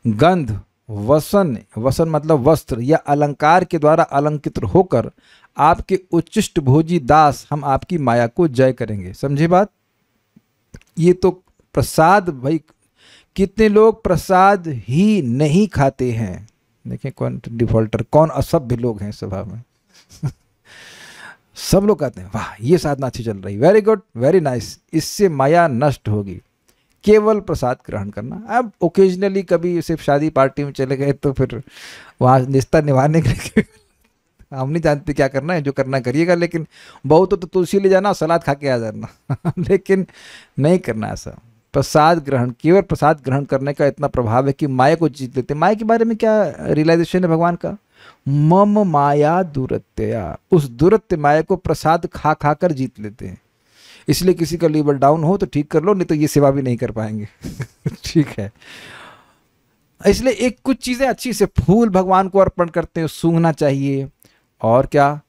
गंध वसन मतलब वस्त्र या अलंकार के द्वारा अलंकित होकर आपके उच्चिष्ट भोजी दास हम आपकी माया को जय करेंगे। समझे बात? ये तो प्रसाद, भाई कितने लोग प्रसाद ही नहीं खाते हैं। देखें कौन डिफॉल्टर, कौन असभ्य लोग हैं सभा में सब लोग कहते हैं वाह ये साधना अच्छी चल रही, वेरी गुड वेरी नाइस, इससे माया नष्ट होगी। केवल प्रसाद ग्रहण करना। अब ओकेजनली कभी सिर्फ शादी पार्टी में चले गए तो फिर वहाँ निष्ठा निभाने के लिए हम नहीं जानते क्या करना है, जो करना करिएगा, लेकिन बहुत तो तुलसी ले जाना, सलाद खा के आ जाना लेकिन नहीं करना ऐसा। प्रसाद ग्रहण, केवल प्रसाद ग्रहण करने का इतना प्रभाव है कि माया को जीत लेते। माया के बारे में क्या रियलाइजेशन है भगवान का? मम माया दुरत्यया, उस दुरत्य माया को प्रसाद खा खा कर जीत लेते हैं। इसलिए किसी का लीवर डाउन हो तो ठीक कर लो, नहीं तो ये सेवा भी नहीं कर पाएंगे। ठीक है, इसलिए एक कुछ चीज़ें अच्छी से फूल भगवान को अर्पण करते हैं, सूंघना चाहिए। और क्या,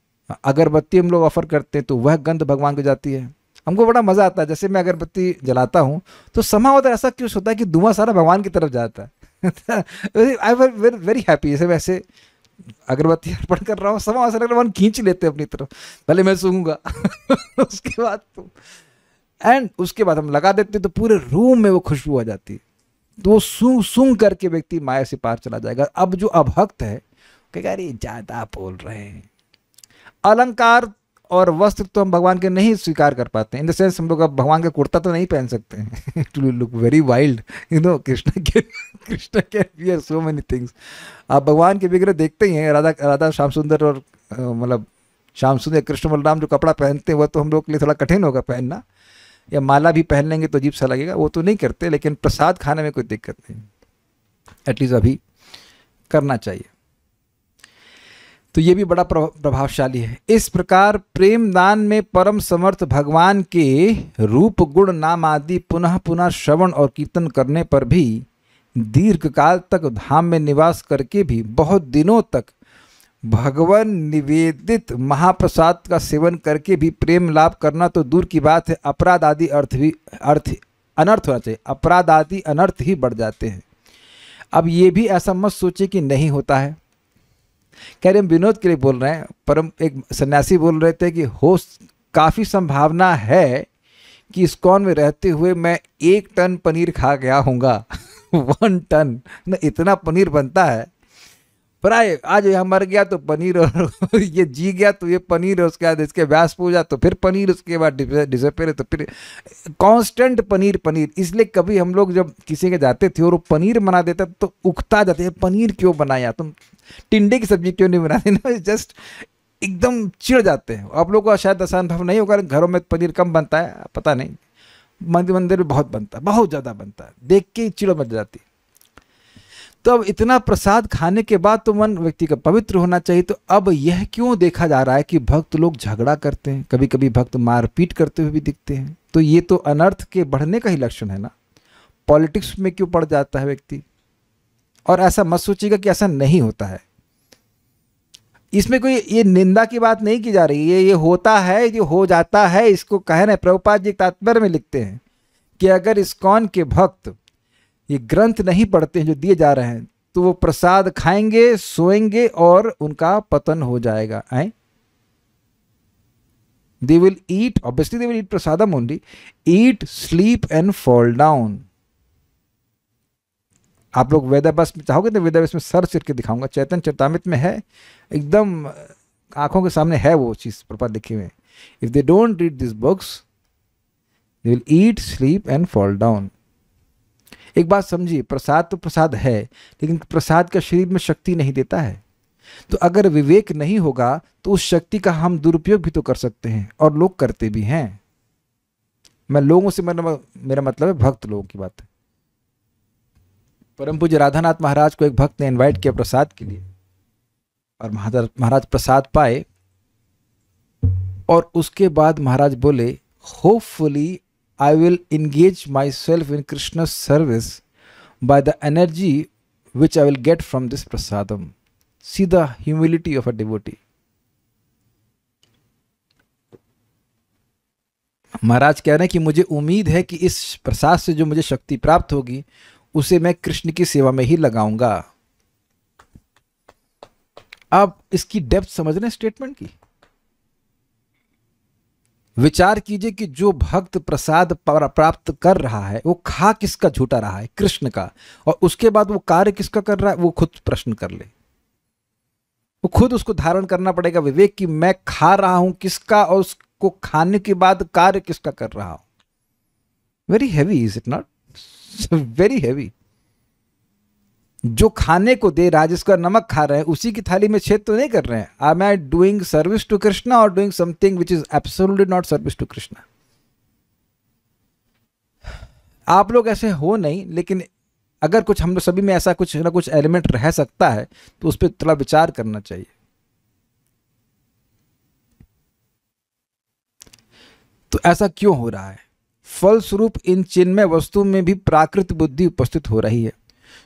अगरबत्ती हम लोग ऑफर करते हैं तो वह गंध भगवान को जाती है। हमको बड़ा मज़ा आता है, जैसे मैं अगरबत्ती जलाता हूँ तो समा होता है, ऐसा क्यों होता है कि धुआं सारा भगवान की तरफ जाता है। आई वेरी वेरी हैप्पी, जैसे वैसे अगरबत्ती अर्पण कर रहा हूँ, समा ऐसा लग रहा है भगवान खींच लेते हैं अपनी तरफ, पहले मैं सूंघूंगा। उसके बाद तो उसके बाद हम लगा देते हैं तो पूरे रूम में वो खुशबू आ जाती है। तो वो सूंघ सूंघ करके व्यक्ति माया से पार चला जाएगा। अब जो अभक्त है कहेगा अरे ज़्यादा बोल रहे हैं। अलंकार और वस्त्र तो हम भगवान के नहीं स्वीकार कर पाते हैं, इन द सेंस हम लोग अब भगवान का कुर्ता तो नहीं पहन सकते हैं। To look very wild, you know, Krishna can wear so many things. आप भगवान के विग्रह देखते ही हैं, राधा श्याम सुंदर और मतलब श्याम सुंदर कृष्ण बलराम जो कपड़ा पहनते हैं वह तो हम लोग के लिए थोड़ा कठिन होगा पहनना, या माला भी पहन लेंगे तो अजीब सा लगेगा, वो तो नहीं करते। लेकिन प्रसाद खाने में कोई दिक्कत नहीं, एटलीस्ट अभी करना चाहिए। तो ये भी बड़ा प्रभावशाली है। इस प्रकार प्रेम दान में परम समर्थ भगवान के रूप गुण नाम आदि पुनः पुनः श्रवण और कीर्तन करने पर भी, दीर्घ काल तक धाम में निवास करके भी, बहुत दिनों तक भगवान निवेदित महाप्रसाद का सेवन करके भी प्रेम लाभ करना तो दूर की बात है, अपराध आदि अनर्थ होना चाहिए, अपराध आदि अनर्थ ही बढ़ जाते हैं। अब ये भी ऐसा मत सोचे कि नहीं होता है, कह रहे हम विनोद के लिए बोल रहे हैं। परम एक सन्यासी बोल रहे थे कि हो काफ़ी संभावना है कि इस्कॉन में रहते हुए मैं 1 टन पनीर खा गया हूँगा। 1 टन ना, इतना पनीर बनता है। पर आज यह मर गया तो पनीर, और ये जी गया तो ये पनीर, उसके बाद इसके व्यास पूजा तो फिर पनीर, उसके बाद डिसअपेयर तो फिर कांस्टेंट पनीर पनीर। इसलिए कभी हम लोग जब किसी के जाते थे और वो पनीर बना देता तो उकता जाते हैं, पनीर क्यों बनाया, तुम टिंडे की सब्जी क्यों नहीं बनाते ना, जस्ट एकदम चिढ़ जाते हैं। आप लोग को शायद ऐसा अनुभव नहीं होगा, घरों में पनीर कम बनता है, पता नहीं, मंदिर में बहुत बनता है, बहुत ज़्यादा बनता है, देख के चिढ़ मच जाती। तो अब इतना प्रसाद खाने के बाद तो मन व्यक्ति का पवित्र होना चाहिए। तो अब यह क्यों देखा जा रहा है कि भक्त लोग झगड़ा करते हैं, कभी कभी भक्त मारपीट करते हुए भी दिखते हैं? तो ये तो अनर्थ के बढ़ने का ही लक्षण है ना। पॉलिटिक्स में क्यों पड़ जाता है व्यक्ति? और ऐसा मत सोचिएगा कि ऐसा नहीं होता है, इसमें कोई ये निंदा की बात नहीं की जा रही है, ये होता है, ये हो जाता है, इसको कह रहे हैं। प्रभुपाद जी तात्पर्य में लिखते हैं कि अगर इस्कॉन के भक्त ये ग्रंथ नहीं पढ़ते हैं जो दिए जा रहे हैं तो वो प्रसाद खाएंगे, सोएंगे और उनका पतन हो जाएगा। They will eat, obviously they will eat prasadam only, eat, sleep and fall down. आप लोग वेदाव्यास में चाहोगे तो वेदाव्यास में सर सिर के दिखाऊंगा, चैतन्य चरितामृत में है, एकदम आंखों के सामने है वो चीज प्रपात लिखी हुई। If they don't read this books they will eat, sleep and fall down. एक बात समझिए, प्रसाद तो प्रसाद है, लेकिन प्रसाद का शरीर में शक्ति नहीं देता है। तो अगर विवेक नहीं होगा तो उस शक्ति का हम दुरुपयोग भी तो कर सकते हैं, और लोग करते भी हैं। मैं लोगों से मेरा मतलब है भक्त लोगों की बात है। परम पूज्य राधानाथ महाराज को एक भक्त ने इनवाइट किया प्रसाद के लिए, और महाराज प्रसाद पाए, और उसके बाद महाराज बोले, hopefully I will engage myself in Krishna's service by the energy which I will get from this prasadam. See the humility of a devotee. महाराज कह रहे हैं कि मुझे उम्मीद है कि इस प्रसाद से जो मुझे शक्ति प्राप्त होगी उसे मैं कृष्ण की सेवा में ही लगाऊंगा। अब इसकी डेप्थ समझ रहे हैं स्टेटमेंट की? विचार कीजिए कि जो भक्त प्रसाद प्राप्त कर रहा है वो खा किसका झूठा रहा है? कृष्ण का। और उसके बाद वो कार्य किसका कर रहा है? वो खुद प्रश्न कर ले, वो खुद उसको धारण करना पड़ेगा विवेक कि मैं खा रहा हूं किसका, और उसको खाने के बाद कार्य किसका कर रहा हूं। Very heavy, is it not? Very heavy. जो खाने को दे रहा है, जिसका नमक खा रहे हैं, उसी की थाली में छेद तो नहीं कर रहे हैं। Am I doing service to Krishna or doing something which is absolutely not service to Krishna? आप लोग ऐसे हो नहीं, लेकिन अगर कुछ हम लोग सभी में ऐसा कुछ ना कुछ एलिमेंट रह सकता है तो उस पर थोड़ा विचार करना चाहिए। तो ऐसा क्यों हो रहा है? फलस्वरूप इन चिन्मय वस्तु में भी प्राकृत बुद्धि उपस्थित हो रही है।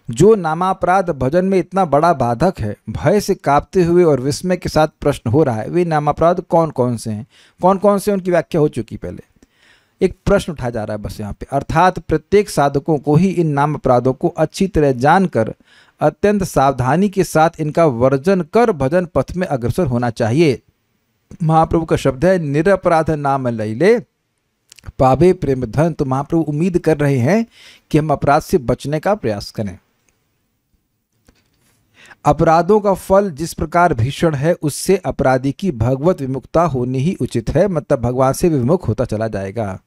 जो नामापराध भजन में इतना बड़ा बाधक है, भय से कांपते हुए और विस्मय के साथ प्रश्न हो रहा है, वे नामापराध कौन कौन से हैं? कौन कौन से, उनकी व्याख्या हो चुकी पहले। एक प्रश्न उठाया जा रहा है बस यहाँ पे, अर्थात प्रत्येक साधकों को ही इन नाम अपराधों को अच्छी तरह जानकर अत्यंत सावधानी के साथ इनका वर्जन कर भजन पथ में अग्रसर होना चाहिए। महाप्रभु का शब्द है, निरपराध नाम लैले पावे प्रेम धन। तो महाप्रभु उम्मीद कर रहे हैं कि हम अपराध से बचने का प्रयास करें। अपराधों का फल जिस प्रकार भीषण है, उससे अपराधी की भगवत विमुखता होनी ही उचित है, मतलब भगवान से विमुख होता चला जाएगा।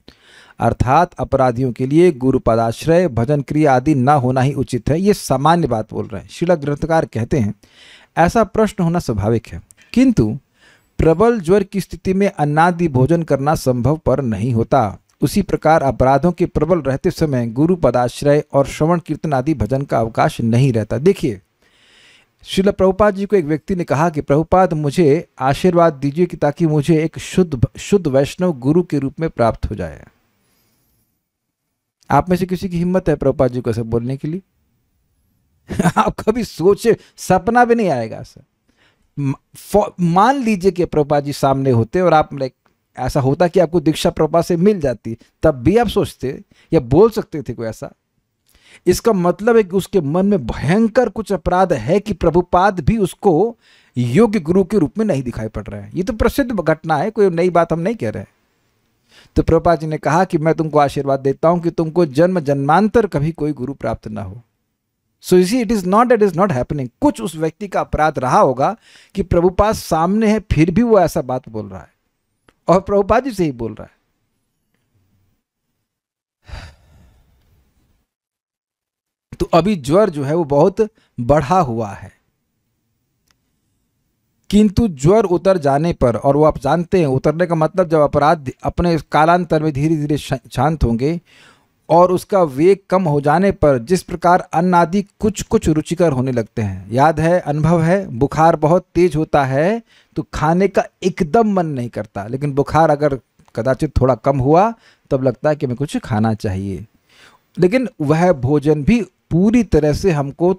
अर्थात अपराधियों के लिए गुरु पदाश्रय भजन क्रिया आदि न होना ही उचित है। ये सामान्य बात बोल रहे हैं। श्रील ग्रंथकार कहते हैं ऐसा प्रश्न होना स्वाभाविक है, किंतु प्रबल ज्वर की स्थिति में अन्नादि भोजन करना संभव पर नहीं होता। उसी प्रकार अपराधों के प्रबल रहते समय गुरु पदाश्रय और श्रवण कीर्तन आदि भजन का अवकाश नहीं रहता। देखिए, श्रील प्रभुपाद जी को एक व्यक्ति ने कहा कि प्रभुपाद मुझे आशीर्वाद दीजिए कि ताकि मुझे एक शुद्ध वैष्णव गुरु के रूप में प्राप्त हो जाए। आप में से किसी की हिम्मत है प्रभुपाद जी को ऐसा बोलने के लिए? आप कभी सोचे, सपना भी नहीं आएगा सर। मान लीजिए कि प्रभुपाद जी सामने होते और आप ऐसा होता कि आपको दीक्षा प्रभुपाद से मिल जाती, तब भी आप सोचते या बोल सकते थे कोई ऐसा? इसका मतलब है कि उसके मन में भयंकर कुछ अपराध है कि प्रभुपाद भी उसको योग्य गुरु के रूप में नहीं दिखाई पड़ रहा है। ये तो प्रसिद्ध घटना है, कोई नई बात हम नहीं कह रहे। तो प्रभुपाद जी ने कहा कि मैं तुमको आशीर्वाद देता हूं कि तुमको जन्म जन्मांतर कभी कोई गुरु प्राप्त ना हो। So you see, it is not that is not happening. कुछ उस व्यक्ति का अपराध रहा होगा कि प्रभुपाद सामने है, फिर भी वो ऐसा बात बोल रहा है और प्रभुपाद जी से ही बोल रहा है। तो अभी ज्वर जो है वो बहुत बढ़ा हुआ है, किंतु ज्वर उतर जाने पर, और वो आप जानते हैं उतरने का मतलब जब अपराध अपने कालांतर में धीरे धीरे शांत होंगे और उसका वेग कम हो जाने पर जिस प्रकार अन्न आदि कुछ कुछ रुचिकर होने लगते हैं। याद है, अनुभव है, बुखार बहुत तेज होता है तो खाने का एकदम मन नहीं करता, लेकिन बुखार अगर कदाचित थोड़ा कम हुआ तब लगता है कि मैं कुछ खाना चाहिए। लेकिन वह भोजन भी पूरी तरह से हमको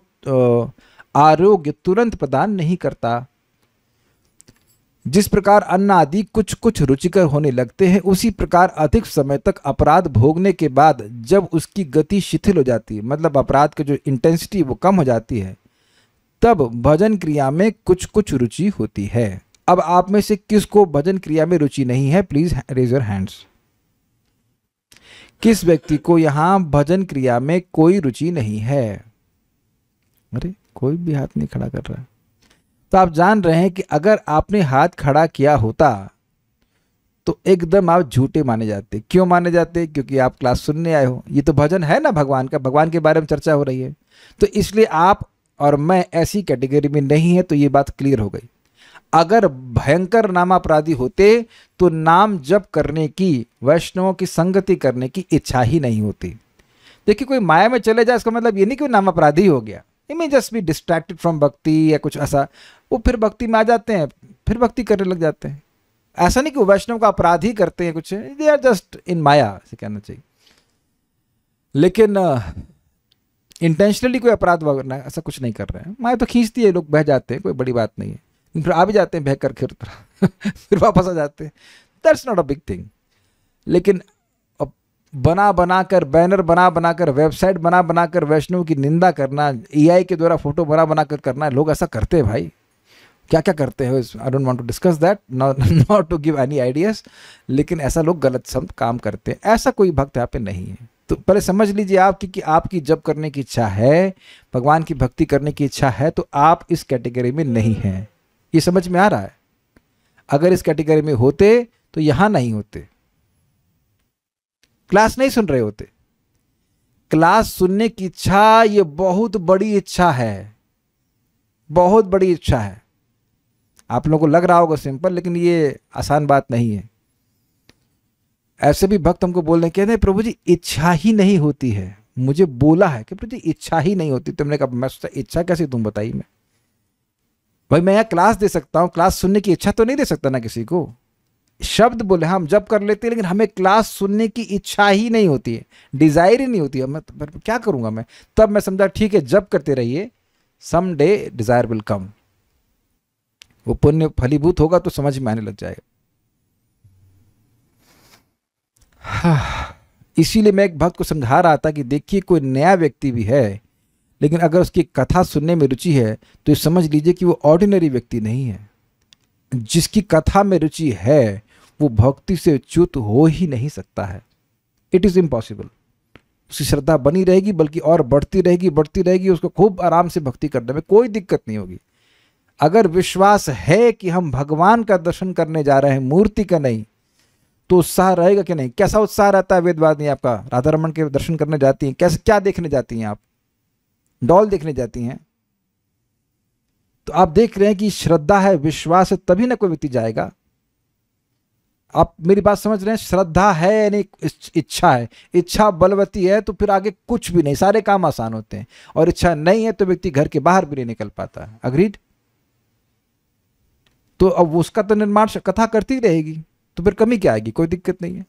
आरोग्य तुरंत प्रदान नहीं करता। जिस प्रकार अन्न आदि कुछ कुछ रुचिकर होने लगते हैं, उसी प्रकार अधिक समय तक अपराध भोगने के बाद जब उसकी गति शिथिल हो जाती है, मतलब अपराध की जो इंटेंसिटी वो कम हो जाती है, तब भजन क्रिया में कुछ कुछ रुचि होती है। अब आप में से किसको भजन क्रिया में रुचि नहीं है? Please raise your hands. किस व्यक्ति को यहां भजन क्रिया में कोई रुचि नहीं है? अरे कोई भी हाथ नहीं खड़ा कर रहा है। तो आप जान रहे हैं कि अगर आपने हाथ खड़ा किया होता तो एकदम आप झूठे माने जाते। क्यों माने जाते? क्योंकि आप क्लास सुनने आए हो। ये तो भजन है ना भगवान का, भगवान के बारे में चर्चा हो रही है, तो इसलिए आप और मैं ऐसी कैटेगरी में नहीं है। तो ये बात क्लियर हो गई। अगर भयंकर नामापराधी होते तो नाम जप करने की, वैष्णवों की संगति करने की इच्छा ही नहीं होती। देखिए, कोई माया में चले जाए इसका मतलब ये नहीं कि वो नामापराधी हो गया। He may just be distracted from भक्ति या कुछ ऐसा, वो फिर भक्ति में आ जाते हैं, फिर भक्ति करने लग जाते हैं। ऐसा नहीं कि वो वैष्णव का अपराध ही करते हैं कुछ, दे आर जस्ट इन माया से कहना चाहिए। लेकिन इंटेंशनली कोई अपराध वगैरह ऐसा कुछ नहीं कर रहे हैं। माया तो खींचती है, लोग बह जाते हैं, कोई बड़ी बात नहीं है, फिर आ भी जाते हैं बह कर फिर वापस आ जाते हैं। That's not a big thing. लेकिन बना कर बैनर बना कर वेबसाइट बना कर वैष्णव की निंदा करना, एआई के द्वारा फोटो बना कर करना, लोग ऐसा करते हैं भाई। क्या क्या करते हैं, I don't want to discuss that, not to give any ideas, लेकिन ऐसा लोग गलत सब काम करते हैं। ऐसा कोई भक्त यहाँ पे नहीं है। तो पहले समझ लीजिए आप कि आपकी जप करने की इच्छा है, भगवान की भक्ति करने की इच्छा है, तो आप इस कैटेगरी में नहीं हैं। ये समझ में आ रहा है? अगर इस कैटेगरी में होते तो यहां नहीं होते, क्लास नहीं सुन रहे होते। क्लास सुनने की इच्छा ये बहुत बड़ी इच्छा है, बहुत बड़ी इच्छा है। आप लोगों को लग रहा होगा सिंपल, लेकिन ये आसान बात नहीं है। ऐसे भी भक्त हमको बोल रहे, कहते हैं प्रभु जी इच्छा ही नहीं होती है। मुझे बोला है कि प्रभु जी इच्छा ही नहीं होती। तुमने कहा, मैं सोचा इच्छा कैसे तुम बताइए। मैं भाई मैं यहाँ क्लास दे सकता हूँ, क्लास सुनने की इच्छा तो नहीं दे सकता ना किसी को। शब्द बोले हम जप कर लेते हैं, लेकिन हमें क्लास सुनने की इच्छा ही नहीं होती है, डिजायर ही नहीं होती है। मैं क्या करूंगा मैं? तब मैं समझा ठीक है जप करते रहिए, some day desire will come, वो पुण्य फलीभूत होगा तो समझ में आने लग जाएगा। इसीलिए मैं एक भक्त को समझा रहा था कि देखिए कोई नया व्यक्ति भी है, लेकिन अगर उसकी कथा सुनने में रुचि है तो ये समझ लीजिए कि वो ऑर्डिनरी व्यक्ति नहीं है। जिसकी कथा में रुचि है वो भक्ति से च्युत हो ही नहीं सकता है। It is impossible. उसकी श्रद्धा बनी रहेगी, बल्कि और बढ़ती रहेगी। उसको खूब आराम से भक्ति करने में कोई दिक्कत नहीं होगी। अगर विश्वास है कि हम भगवान का दर्शन करने जा रहे हैं, मूर्ति का नहीं, तो उत्साह रहेगा कि नहीं? कैसा उत्साह रहता है वेदवाद में आपका? राधा रमन के दर्शन करने जाती हैं, कैसे क्या देखने जाती हैं आप? डॉल देखने जाती हैं। तो आप देख रहे हैं कि श्रद्धा है, विश्वास है, तभी ना कोई व्यक्ति जाएगा। आप मेरी बात समझ रहे हैं? श्रद्धा है यानी इच्छा है, इच्छा बलवती है तो फिर आगे कुछ भी नहीं, सारे काम आसान होते हैं। और इच्छा नहीं है तो व्यक्ति घर के बाहर भी नहीं निकल पाता है। अग्रीड? तो अब उसका तो निर्माण कथा करती रहेगी, तो फिर कमी क्या आएगी? कोई दिक्कत नहीं है।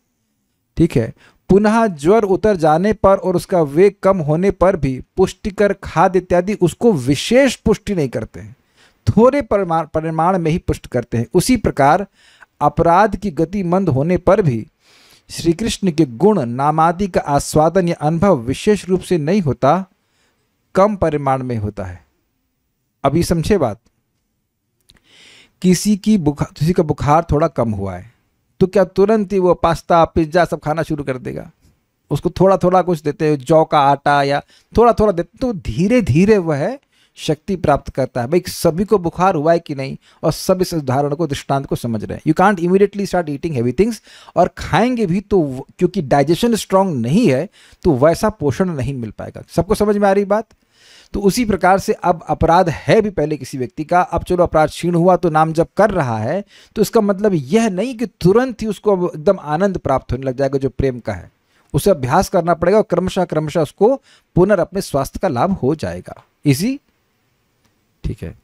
ठीक है। पुनः ज्वर उतर जाने पर और उसका वेग कम होने पर भी पुष्टिकर खाद्य इत्यादि उसको विशेष पुष्टि नहीं करते हैं, थोड़े परिमाण में ही पुष्ट करते हैं। उसी प्रकार अपराध की गति मंद होने पर भी श्री कृष्ण के गुण नामादि का आस्वादन या अनुभव विशेष रूप से नहीं होता, कम परिमाण में होता है। अभी समझे बात? किसी का बुखार थोड़ा कम हुआ है तो क्या तुरंत ही वो पास्ता पिज्जा सब खाना शुरू कर देगा? उसको थोड़ा थोड़ा कुछ देते हैं, जौ का आटा या थोड़ा थोड़ा देते, तो धीरे धीरे वह शक्ति प्राप्त करता है। भाई सभी को बुखार हुआ है कि नहीं, और सब इस उदाहरण को, दृष्टांत को समझ रहे हैं। You can't immediately start eating heavy things, और खाएंगे भी तो क्योंकि डाइजेशन स्ट्रांग नहीं है तो वैसा पोषण नहीं मिल पाएगा। सबको समझ में आ रही बात? तो उसी प्रकार से अब अपराध है भी पहले किसी व्यक्ति का, अब चलो अपराध क्षीण हुआ तो नाम जप कर रहा है, तो इसका मतलब यह नहीं कि तुरंत ही उसको अब एकदम आनंद प्राप्त होने लग जाएगा जो प्रेम का है। उसे अभ्यास करना पड़ेगा और क्रमशः क्रमशः उसको पुनर् स्वास्थ्य का लाभ हो जाएगा। इसी ठीक है।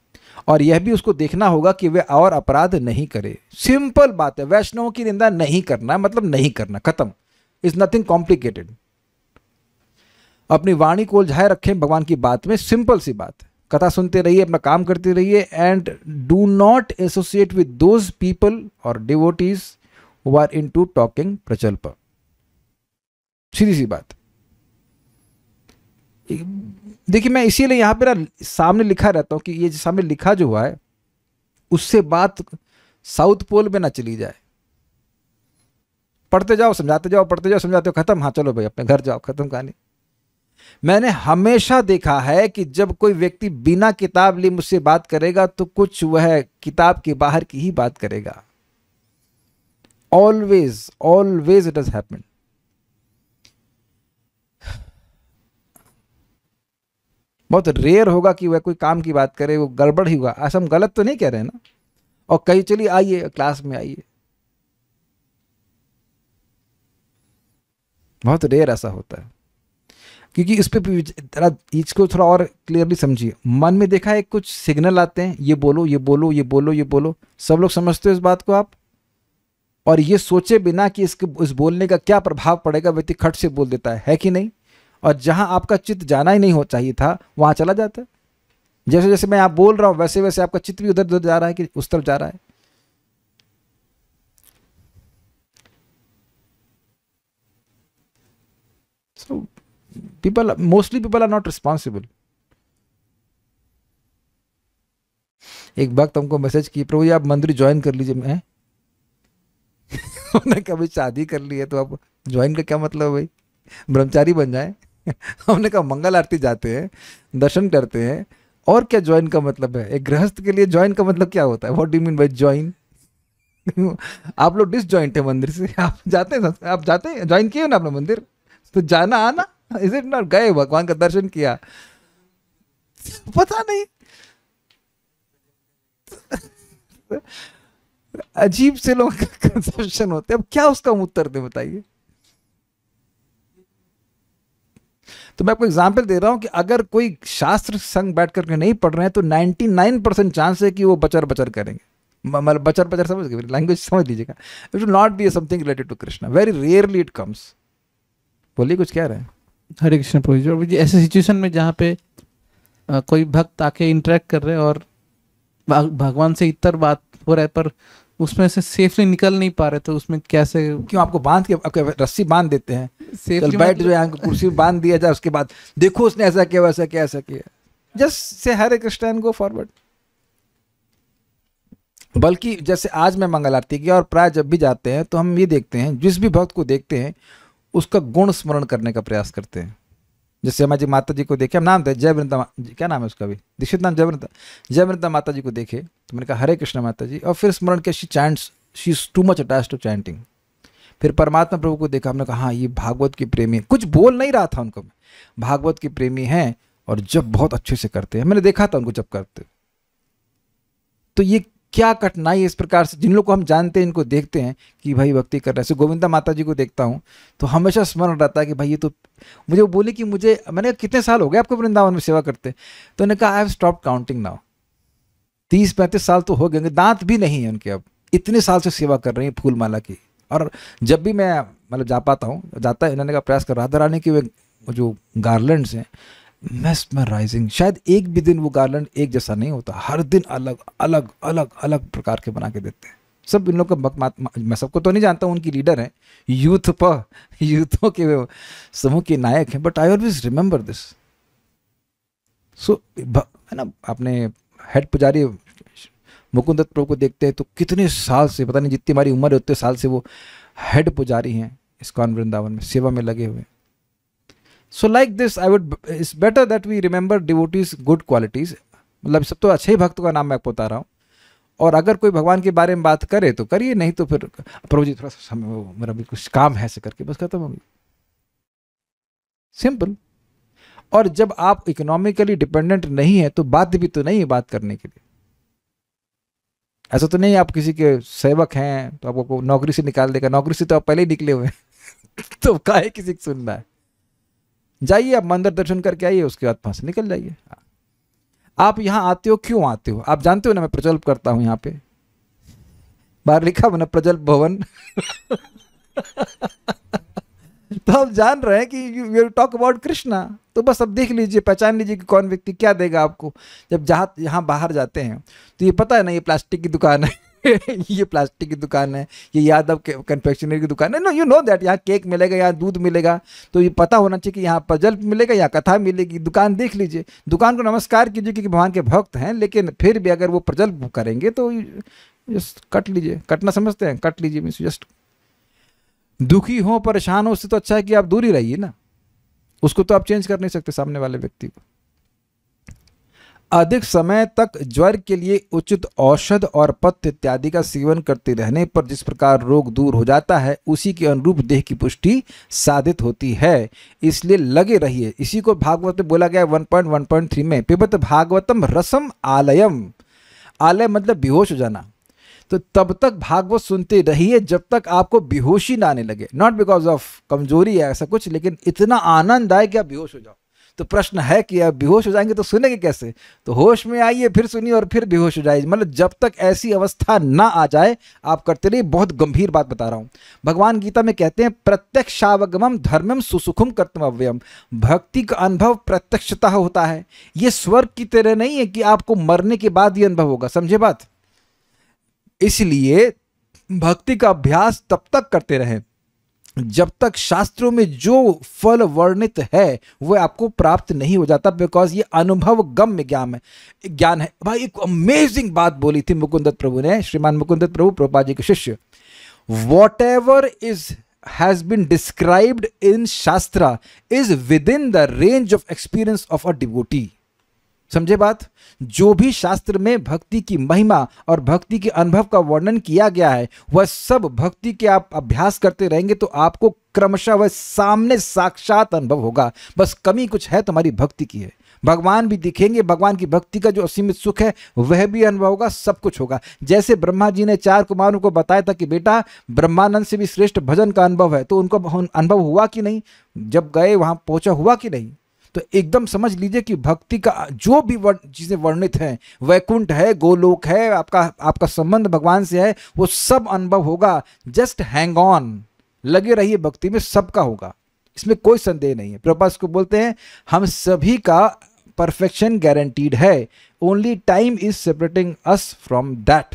और यह भी उसको देखना होगा कि वे और अपराध नहीं करे। सिंपल बात है, वैष्णवों की निंदा नहीं करना, मतलब नहीं करना, खत्म। Is nothing complicated. अपनी वाणी को उलझाए रखें भगवान की बात में, सिंपल सी बात। कथा सुनते रहिए, अपना काम करते रहिए, and do not associate with those people और devotees who are into talking प्रचल्प। सीधी सी बात। देखिए मैं इसीलिए यहां पे ना सामने लिखा रहता हूं कि ये सामने लिखा जो हुआ है उससे बात साउथ पोल में ना चली जाए। पढ़ते जाओ समझाते जाओ, पढ़ते जाओ समझाते हो, खत्म। हाँ चलो भाई अपने घर जाओ, खत्म कहानी। मैंने हमेशा देखा है कि जब कोई व्यक्ति बिना किताब लिए मुझसे बात करेगा तो कुछ वह किताब के बाहर की ही बात करेगा। Always always it has happened. बहुत रेयर होगा कि वह कोई काम की बात करे, वो गड़बड़ ही हुआ। ऐसा हम गलत तो नहीं कह रहे हैं ना? और कहीं चलिए आइए क्लास में आइए, बहुत रेयर ऐसा होता है। क्योंकि इस पे इसको थोड़ा और क्लियरली समझिए। मन में देखा है कुछ सिग्नल आते हैं, ये बोलो ये बोलो ये बोलो ये बोलो, सब लोग समझते हो इस बात को आप, और ये सोचे बिना कि इस बोलने का क्या प्रभाव पड़ेगा, व्यक्ति खट से बोल देता है कि नहीं? और जहां आपका चित्त जाना ही नहीं हो चाहिए था वहां चला जाता है। जैसे जैसे मैं आप बोल रहा हूं वैसे वैसे आपका चित्त भी उधर उधर जा रहा है कि उस तरफ जा रहा है। So mostly people are not responsible. एक वक्त हमको मैसेज की, प्रभु जी आप मंदिर ज्वाइन कर लीजिए। मैं उन्होंने कभी शादी कर ली है तो आप ज्वाइन का क्या मतलब भाई, ब्रह्मचारी बन जाए? हमने कहा मंगल आरती जाते हैं, दर्शन करते हैं, और क्या ज्वाइन का मतलब है? एक गृहस्थ के लिए ज्वाइन का मतलब क्या होता है? What do you mean by join? आप लोग डिसजॉइंट है मंदिर से। आप जाते हैं ज्वाइन किए ना अपना मंदिर, तो जाना आना, इज इट नॉट? गए भगवान का दर्शन किया, पता नहीं अजीब से लोगों का कंसेप्शन होते हैं। अब क्या उसका उत्तर दे बताइए? तो मैं आपको एग्जाम्पल दे रहा हूं कि अगर कोई शास्त्र संग बैठ करके नहीं पढ़ रहे हैं तो 99% चांस है कि वो बचर बचर करेंगे, मतलब बचर बचर समझ गए, लैंग्वेज समझ लीजिएगा। It will not be something related to Krishna, very rarely it comes. बोलिए, कुछ कह रहे हैं? हरे कृष्ण प्रभु जी। और जी ऐसे सिचुएशन में जहाँ पे कोई भक्त आके इंटरेक्ट कर रहे हैं और भगवान से इतर बात हो रहा है पर उसमें से सेफली निकल नहीं पा रहे, तो उसमें कैसे? क्यों आपको बांध के आपके रस्सी बांध देते हैं, चल सेफली बैठ जो यहाँ कुर्सी बांध दिया जाए, उसके बाद देखो उसने ऐसा किया वैसा किया ऐसा किया, just say Hare Krishna and go forward. बल्कि जैसे आज मैं मंगल आरती किया और प्राय जब भी जाते हैं तो हम ये देखते हैं, जिस भी भक्त को देखते हैं उसका गुण स्मरण करने का प्रयास करते हैं। जैसे हमारी माता जी को देखे, हम नाम थे जय वृंदा, क्या नाम है उसका भी, दीक्षित नाम, जय वृंदा माता जी को देखे तो मैंने कहा हरे कृष्ण माता जी, और फिर स्मरण किया she chants, she is too much attached to chanting. फिर परमात्मा प्रभु को देखा, हमने कहा हाँ ये भागवत की प्रेमी, कुछ बोल नहीं रहा था उनको, भागवत की प्रेमी हैं और जब बहुत अच्छे से करते हैं, मैंने देखा था उनको जब करते। तो ये क्या कठिनाई है इस प्रकार से, जिन लोग को हम जानते हैं इनको देखते हैं कि भाई भक्ति कर रहे हैं। जैसे गोविंदा माता जी को देखता हूँ तो हमेशा स्मरण रहता है कि भाई ये तो, मुझे वो बोले कि मुझे, मैंने कहा कितने साल हो गए आपको वृंदावन में सेवा करते, तो उन्होंने कहा I have stopped counting now, 30-35 साल तो हो गए, दांत भी नहीं है उनके अब, इतने साल से सेवा कर रही है फूल माला की। और जब भी मैं मतलब जा पाता हूँ, जाता है इन्होंने का प्रयास कर, राधा रानी के वो जो गार्लैंड्स हैं मेस्मराइजिंग, शायद एक भी दिन वो गार्लैंड एक जैसा नहीं होता, हर दिन अलग अलग अलग अलग प्रकार के बना के देते हैं सब। इन लोग का मैं सबको तो नहीं जानता हूँ, उनकी लीडर हैं, यूथों के समूह के नायक हैं, but I always remember this. So है ना, आपने हेड पुजारी मुकुंद दत्त प्रभु को देखते हैं तो कितने साल से, पता नहीं जितनी हमारी उम्र है उतने साल से वो हेड पुजारी हैं इस्कॉन वृंदावन में, सेवा में लगे हुए। So like this, it's better that we remember devotees' good qualities। मतलब सब तो अच्छे ही भक्तों का नाम मैं आपको बता रहा हूँ, और अगर कोई भगवान के बारे में बात करे तो करिए, नहीं तो फिर प्रभु जी थोड़ा सा समय, मेरा भी कुछ काम है ऐसे करके बस खत्म होगी, सिंपल। और जब आप इकोनॉमिकली डिपेंडेंट नहीं है तो बाध्य भी तो नहीं है बात करने के लिए। ऐसा तो नहीं आप किसी के सेवक हैं तो आपको नौकरी से निकाल देगा, नौकरी से तो आप पहले ही निकले हुए हैं तो काहे किसी को सुनना है। जाइए आप मंदिर दर्शन करके आइए, उसके बाद वहां से निकल जाइए। आप यहाँ आते हो, क्यों आते हो आप जानते हो ना, मैं प्रजल्प करता हूँ यहाँ पे, बाहर लिखा हुआ ना प्रजल्प भवन तो आप जान रहे हैं कि यू टॉक अबाउट कृष्णा, तो बस अब देख लीजिए, पहचान लीजिए कि कौन व्यक्ति क्या देगा आपको। जब जहाँ यहाँ बाहर जाते हैं तो ये पता है ना, ये प्लास्टिक की दुकान है ये प्लास्टिक की दुकान है, ये यादव कन्फेक्शनरी की दुकान है, नो यू नो दैट, यहाँ केक मिलेगा, यहाँ दूध मिलेगा, तो ये पता होना चाहिए कि यहाँ प्रजल्प मिलेगा या कथा मिलेगी। दुकान देख लीजिए, दुकान को नमस्कार कीजिए क्योंकि भगवान के भक्त हैं, लेकिन फिर भी अगर वो प्रजल्प करेंगे तो जस्ट कट लीजिए। कटना समझते हैं, कट लीजिए मीन्स जस्ट, दुखी हो परेशान हो उससे तो अच्छा है कि आप दूर ही रहिए ना, उसको तो आप चेंज कर नहीं सकते सामने वाले व्यक्ति को। अधिक समय तक ज्वर के लिए उचित औषध और पथ्य इत्यादि का सेवन करते रहने पर जिस प्रकार रोग दूर हो जाता है, उसी के अनुरूप देह की पुष्टि साधित होती है। इसलिए लगे रहिए। इसी को भागवत में बोला गया 1.1.3 में, पिबत भागवतम रसम आलयम। आलय मतलब बेहोश हो जाना। तो तब तक भागवत सुनते रहिए जब तक आपको बेहोशी ना आने लगे, नॉट बिकॉज ऑफ कमजोरी है ऐसा कुछ, लेकिन इतना आनंद आए कि आप बेहोश हो जाओ। तो प्रश्न है कि आप बेहोश हो जाएंगे तो सुनेंगे कैसे? तो होश में आइए, फिर सुनिए और फिर बेहोश हो जाइए। मतलब जब तक ऐसी अवस्था ना आ जाए आप करते रहिए। बहुत गंभीर बात बता रहा हूं। भगवान गीता में कहते हैं प्रत्यक्षावगमम धर्मम सुसुखम कर्तव्यम। भक्ति का अनुभव प्रत्यक्षता होता है। ये स्वर्ग की तरह नहीं है कि आपको मरने के बाद ये अनुभव होगा, समझे बात? इसलिए भक्ति का अभ्यास तब तक करते रहें जब तक शास्त्रों में जो फल वर्णित है वह आपको प्राप्त नहीं हो जाता, बिकॉज ये अनुभव गम्य ज्ञान है। भाई एक अमेजिंग बात बोली थी मुकुंदत प्रभु ने, श्रीमान मुकुंदत प्रभु प्रभुपाद जी के शिष्य। What ever has been described in Shastra is within the range of experience of a devotee। समझे बात? जो भी शास्त्र में भक्ति की महिमा और भक्ति के अनुभव का वर्णन किया गया है वह सब भक्ति के आप अभ्यास करते रहेंगे तो आपको क्रमशः वह सामने साक्षात अनुभव होगा। बस कमी कुछ है तुम्हारी भक्ति की है। भगवान भी दिखेंगे, भगवान की भक्ति का जो असीमित सुख है वह भी अनुभव होगा, सब कुछ होगा। जैसे ब्रह्मा जी ने 4 कुमारों को बताया था कि बेटा ब्रह्मानंद से भी श्रेष्ठ भजन का अनुभव है, तो उनको अनुभव हुआ कि नहीं? जब गए वहां पहुंचा, हुआ कि नहीं? तो एकदम समझ लीजिए कि भक्ति का जो भी चीज़ें वर्णित हैं, वैकुंठ है, गोलोक है, आपका संबंध भगवान से है, वो सब अनुभव होगा। जस्ट हैंग ऑन, लगे रहिए भक्ति में, सबका होगा, इसमें कोई संदेह नहीं है। प्रभुपाद को बोलते हैं हम सभी का परफेक्शन गारंटीड है, only time is separating us from that.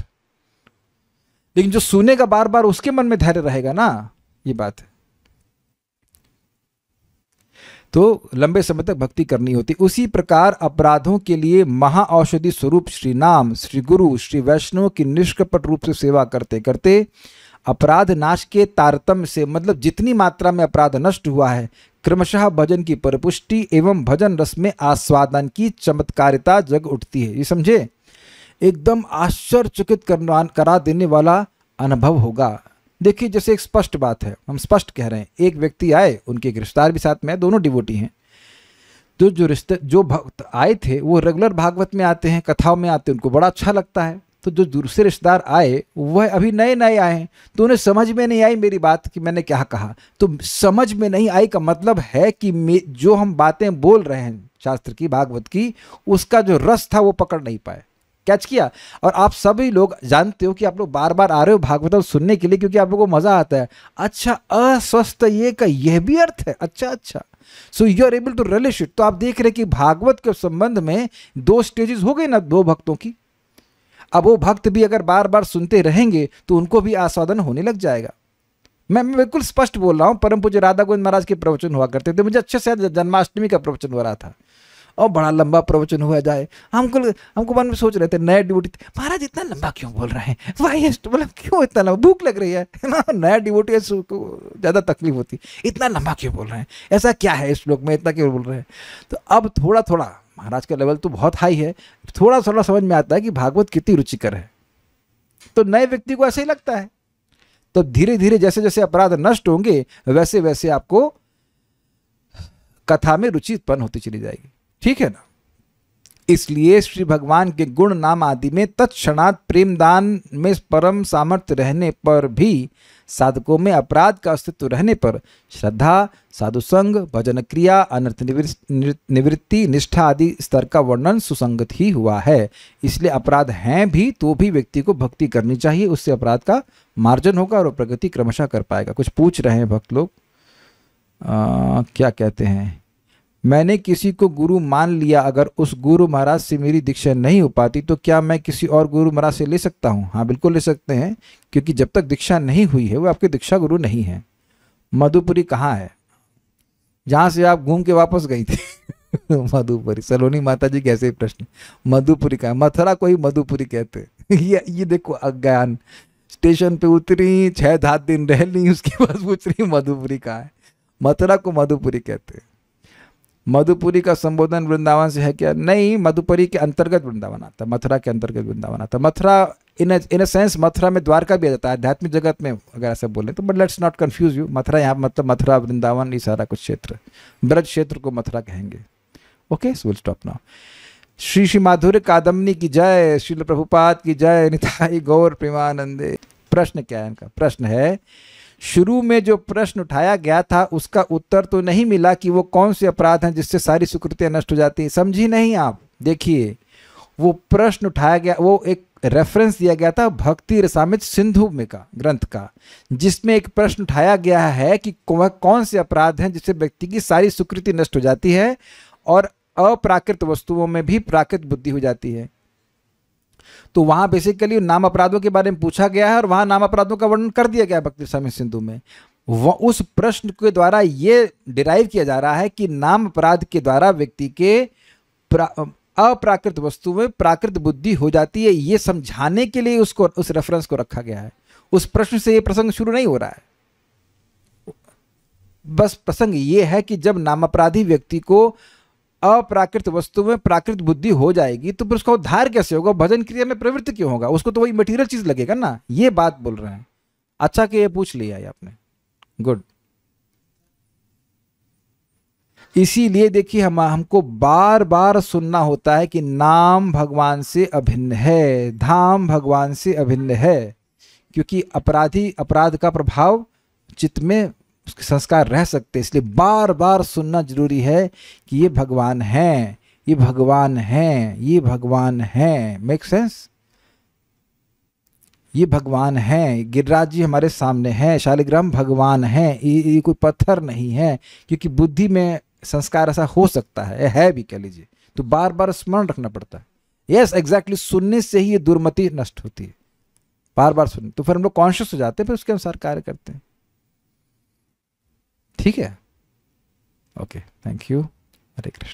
लेकिन जो सुनेगा बार बार उसके मन में धैर्य रहेगा ना, ये बात है। तो लंबे समय तक भक्ति करनी होती। उसी प्रकार अपराधों के लिए महाऔषधि स्वरूप श्री नाम, श्री गुरु, श्री वैष्णव की निष्कपट रूप से सेवा करते करते अपराध नाश के तारतम्य से, मतलब जितनी मात्रा में अपराध नष्ट हुआ है, क्रमशः भजन की परिपुष्टि एवं भजन रस में आस्वादन की चमत्कारिता जग उठती है। ये समझे, एकदम आश्चर्यचकित करा देने वाला अनुभव होगा। देखिए जैसे एक स्पष्ट बात है, हम स्पष्ट कह रहे हैं, एक व्यक्ति आए, उनके एक रिश्तेदार भी साथ में है, दोनों डिवोटी हैं। तो जो भक्त आए थे वो रेगुलर भागवत में आते हैं, कथाओं में आते हैं, उनको बड़ा अच्छा लगता है। तो जो दूसरे रिश्तेदार आए वह अभी नए नए आए हैं, तो उन्हें समझ में नहीं आई मेरी बात कि मैंने क्या कहा। तो समझ में नहीं आई का मतलब है कि जो हम बातें बोल रहे हैं शास्त्र की, भागवत की, उसका जो रस था वो पकड़ नहीं पाए, कैच किया। और आप सभी लोग जानते हो कि आप लोग बार बार आ रहे हो भागवत सुनने के लिए क्योंकि आप लोगों को मजा आता है। अच्छा, अस्वस्थ ये का यह भी अर्थ है, अच्छा, so you are able to relate it. तो आप देख रहे कि भागवत के संबंध में दो स्टेजेस हो गए ना, दो भक्तों की। अब वो भक्त भी अगर बार बार सुनते रहेंगे तो उनको भी आस्वादन होने लग जाएगा। मैं बिल्कुल स्पष्ट बोल रहा हूँ। परम पूज्य राधा गोविंद महाराज के प्रवचन हुआ करते थे, मुझे अच्छे से जन्माष्टमी का प्रवचन हो रहा था और बड़ा लंबा प्रवचन हुआ जाए, हमको मन में सोच रहे थे, नया डिवोटी, महाराज इतना लंबा क्यों बोल रहे हैं, वाई मतलब क्यों इतना लंबा, भूख लग रही है ना, नया डिवोटी को ज़्यादा तकलीफ होती, इतना लंबा क्यों बोल रहे हैं, ऐसा क्या है इस श्लोक में, इतना क्यों बोल रहे हैं। तो अब थोड़ा थोड़ा, महाराज का लेवल तो बहुत हाई है, थोड़ा थोड़ा समझ में आता है कि भागवत कितनी रुचिकर है। तो नए व्यक्ति को ऐसे ही लगता है। तो धीरे धीरे जैसे जैसे अपराध नष्ट होंगे वैसे वैसे आपको कथा में रुचि उत्पन्न होती चली जाएगी, ठीक है ना। इसलिए श्री भगवान के गुण नाम आदि में तत्क्षणात प्रेम दान में परम सामर्थ्य रहने पर भी, साधकों में अपराध का अस्तित्व रहने पर, श्रद्धा, साधु संग, भजन क्रिया, अनर्थ निवृत्ति, निष्ठा आदि स्तर का वर्णन सुसंगत ही हुआ है। इसलिए अपराध हैं भी तो भी व्यक्ति को भक्ति करनी चाहिए, उससे अपराध का मार्जन होगा और प्रगति क्रमशः कर पाएगा। कुछ पूछ रहे हैं भक्त लोग, क्या कहते हैं, मैंने किसी को गुरु मान लिया, अगर उस गुरु महाराज से मेरी दीक्षा नहीं हो पाती तो क्या मैं किसी और गुरु महाराज से ले सकता हूँ? हाँ बिल्कुल ले सकते हैं, क्योंकि जब तक दीक्षा नहीं हुई है वो आपके दीक्षा गुरु नहीं है। मधुपुरी कहाँ है, जहाँ से आप घूम के वापस गई थी मधुपुरी, सलोनी माता जी कैसे प्रश्न, मधुपुरी कहाँ, मथुरा को ही मधुपुरी कहते ये देखो अज्ञान, स्टेशन पे उतरी, 6-7 दिन रह ली, उसके बाद पूछ रही मधुपुरी कहाँ है। मथुरा को मधुपुरी कहते हैं। मधुपुरी का संबोधन वृंदावन से है क्या? नहीं, मधुपुरी के अंतर्गत वृंदावन आता है, मथुरा के अंतर्गत वृंदावन आता है। मथुरा इन अ सेंस मथुरा में द्वारका भी आ जाता है आध्यात्मिक जगत में अगर ऐसा बोले तो, but let's not confuse you. Mathura यहाँ मतलब मथुरा वृंदावन ये सारा कुछ क्षेत्र, ब्रज क्षेत्र को मथुरा कहेंगे। Okay, so will stop now. Shri Shri माधुर्य कादम्बनी की जय, श्रील प्रभुपाद की जय, निताई गौर प्रेमानंदे। प्रश्न क्या है इनका? प्रश्न है, शुरू में जो प्रश्न उठाया गया था उसका उत्तर तो नहीं मिला कि वो कौन से अपराध हैं जिससे सारी सुकृतियां नष्ट हो जाती हैं। समझी नहीं आप? देखिए, वो प्रश्न उठाया गया, वो एक रेफरेंस दिया गया था भक्ति रसामृत सिंधु में का ग्रंथ का, जिसमें एक प्रश्न उठाया गया है कि वह कौन से अपराध हैं जिससे व्यक्ति की सारी सुकृति नष्ट हो जाती है और अप्राकृत वस्तुओं में भी प्राकृत बुद्धि हो जाती है। तो वहां बेसिकली नाम अपराधों के बारे में पूछा गया है और वहां नाम अपराधों का वर्णन कर दिया गया है भक्ति रसामृत सिंधु में। उस प्रश्न के द्वारा ये डिराइव किया जा रहा है कि नाम अपराध के द्वारा व्यक्ति के अप्राकृत वस्तु में प्राकृत बुद्धि हो जाती है, ये समझाने के लिए उसको उस रेफरेंस को रखा गया है। उस प्रश्न से ये प्रसंग शुरू नहीं हो रहा है। बस प्रसंग ये है कि जब नाम अपराधी व्यक्ति को अप्राकृत वस्तु में प्राकृत बुद्धि हो जाएगी तो फिर उसका उद्धार कैसे होगा, भजन क्रिया में प्रवृत्त क्यों होगा, उसको तो वही मटेरियल चीज लगेगा ना। ये बात बोल रहे हैं। अच्छा कि ये पूछ लिया है आपने, गुड। इसीलिए देखिए हमको बार बार सुनना होता है कि नाम भगवान से अभिन्न है, धाम भगवान से अभिन्न है, क्योंकि अपराध का प्रभाव चित्त में उसके संस्कार रह सकते हैं। इसलिए बार बार सुनना जरूरी है कि ये भगवान हैं, ये भगवान हैं, ये भगवान हैं। Make sense? ये भगवान हैं, गिरिराज जी हमारे सामने हैं, शालिग्राम भगवान हैं, ये कोई पत्थर नहीं है। क्योंकि बुद्धि में संस्कार ऐसा हो सकता है भी कह लीजिए, तो बार बार स्मरण रखना पड़ता है। यस एग्जैक्टली, सुनने से ही ये दुर्मति नष्ट होती है, बार बार सुनने, तो फिर हम लोग कॉन्शियस हो जाते हैं, फिर उसके अनुसार कार्य करते हैं। ठीक है, okay, thank you, Hare Krishna.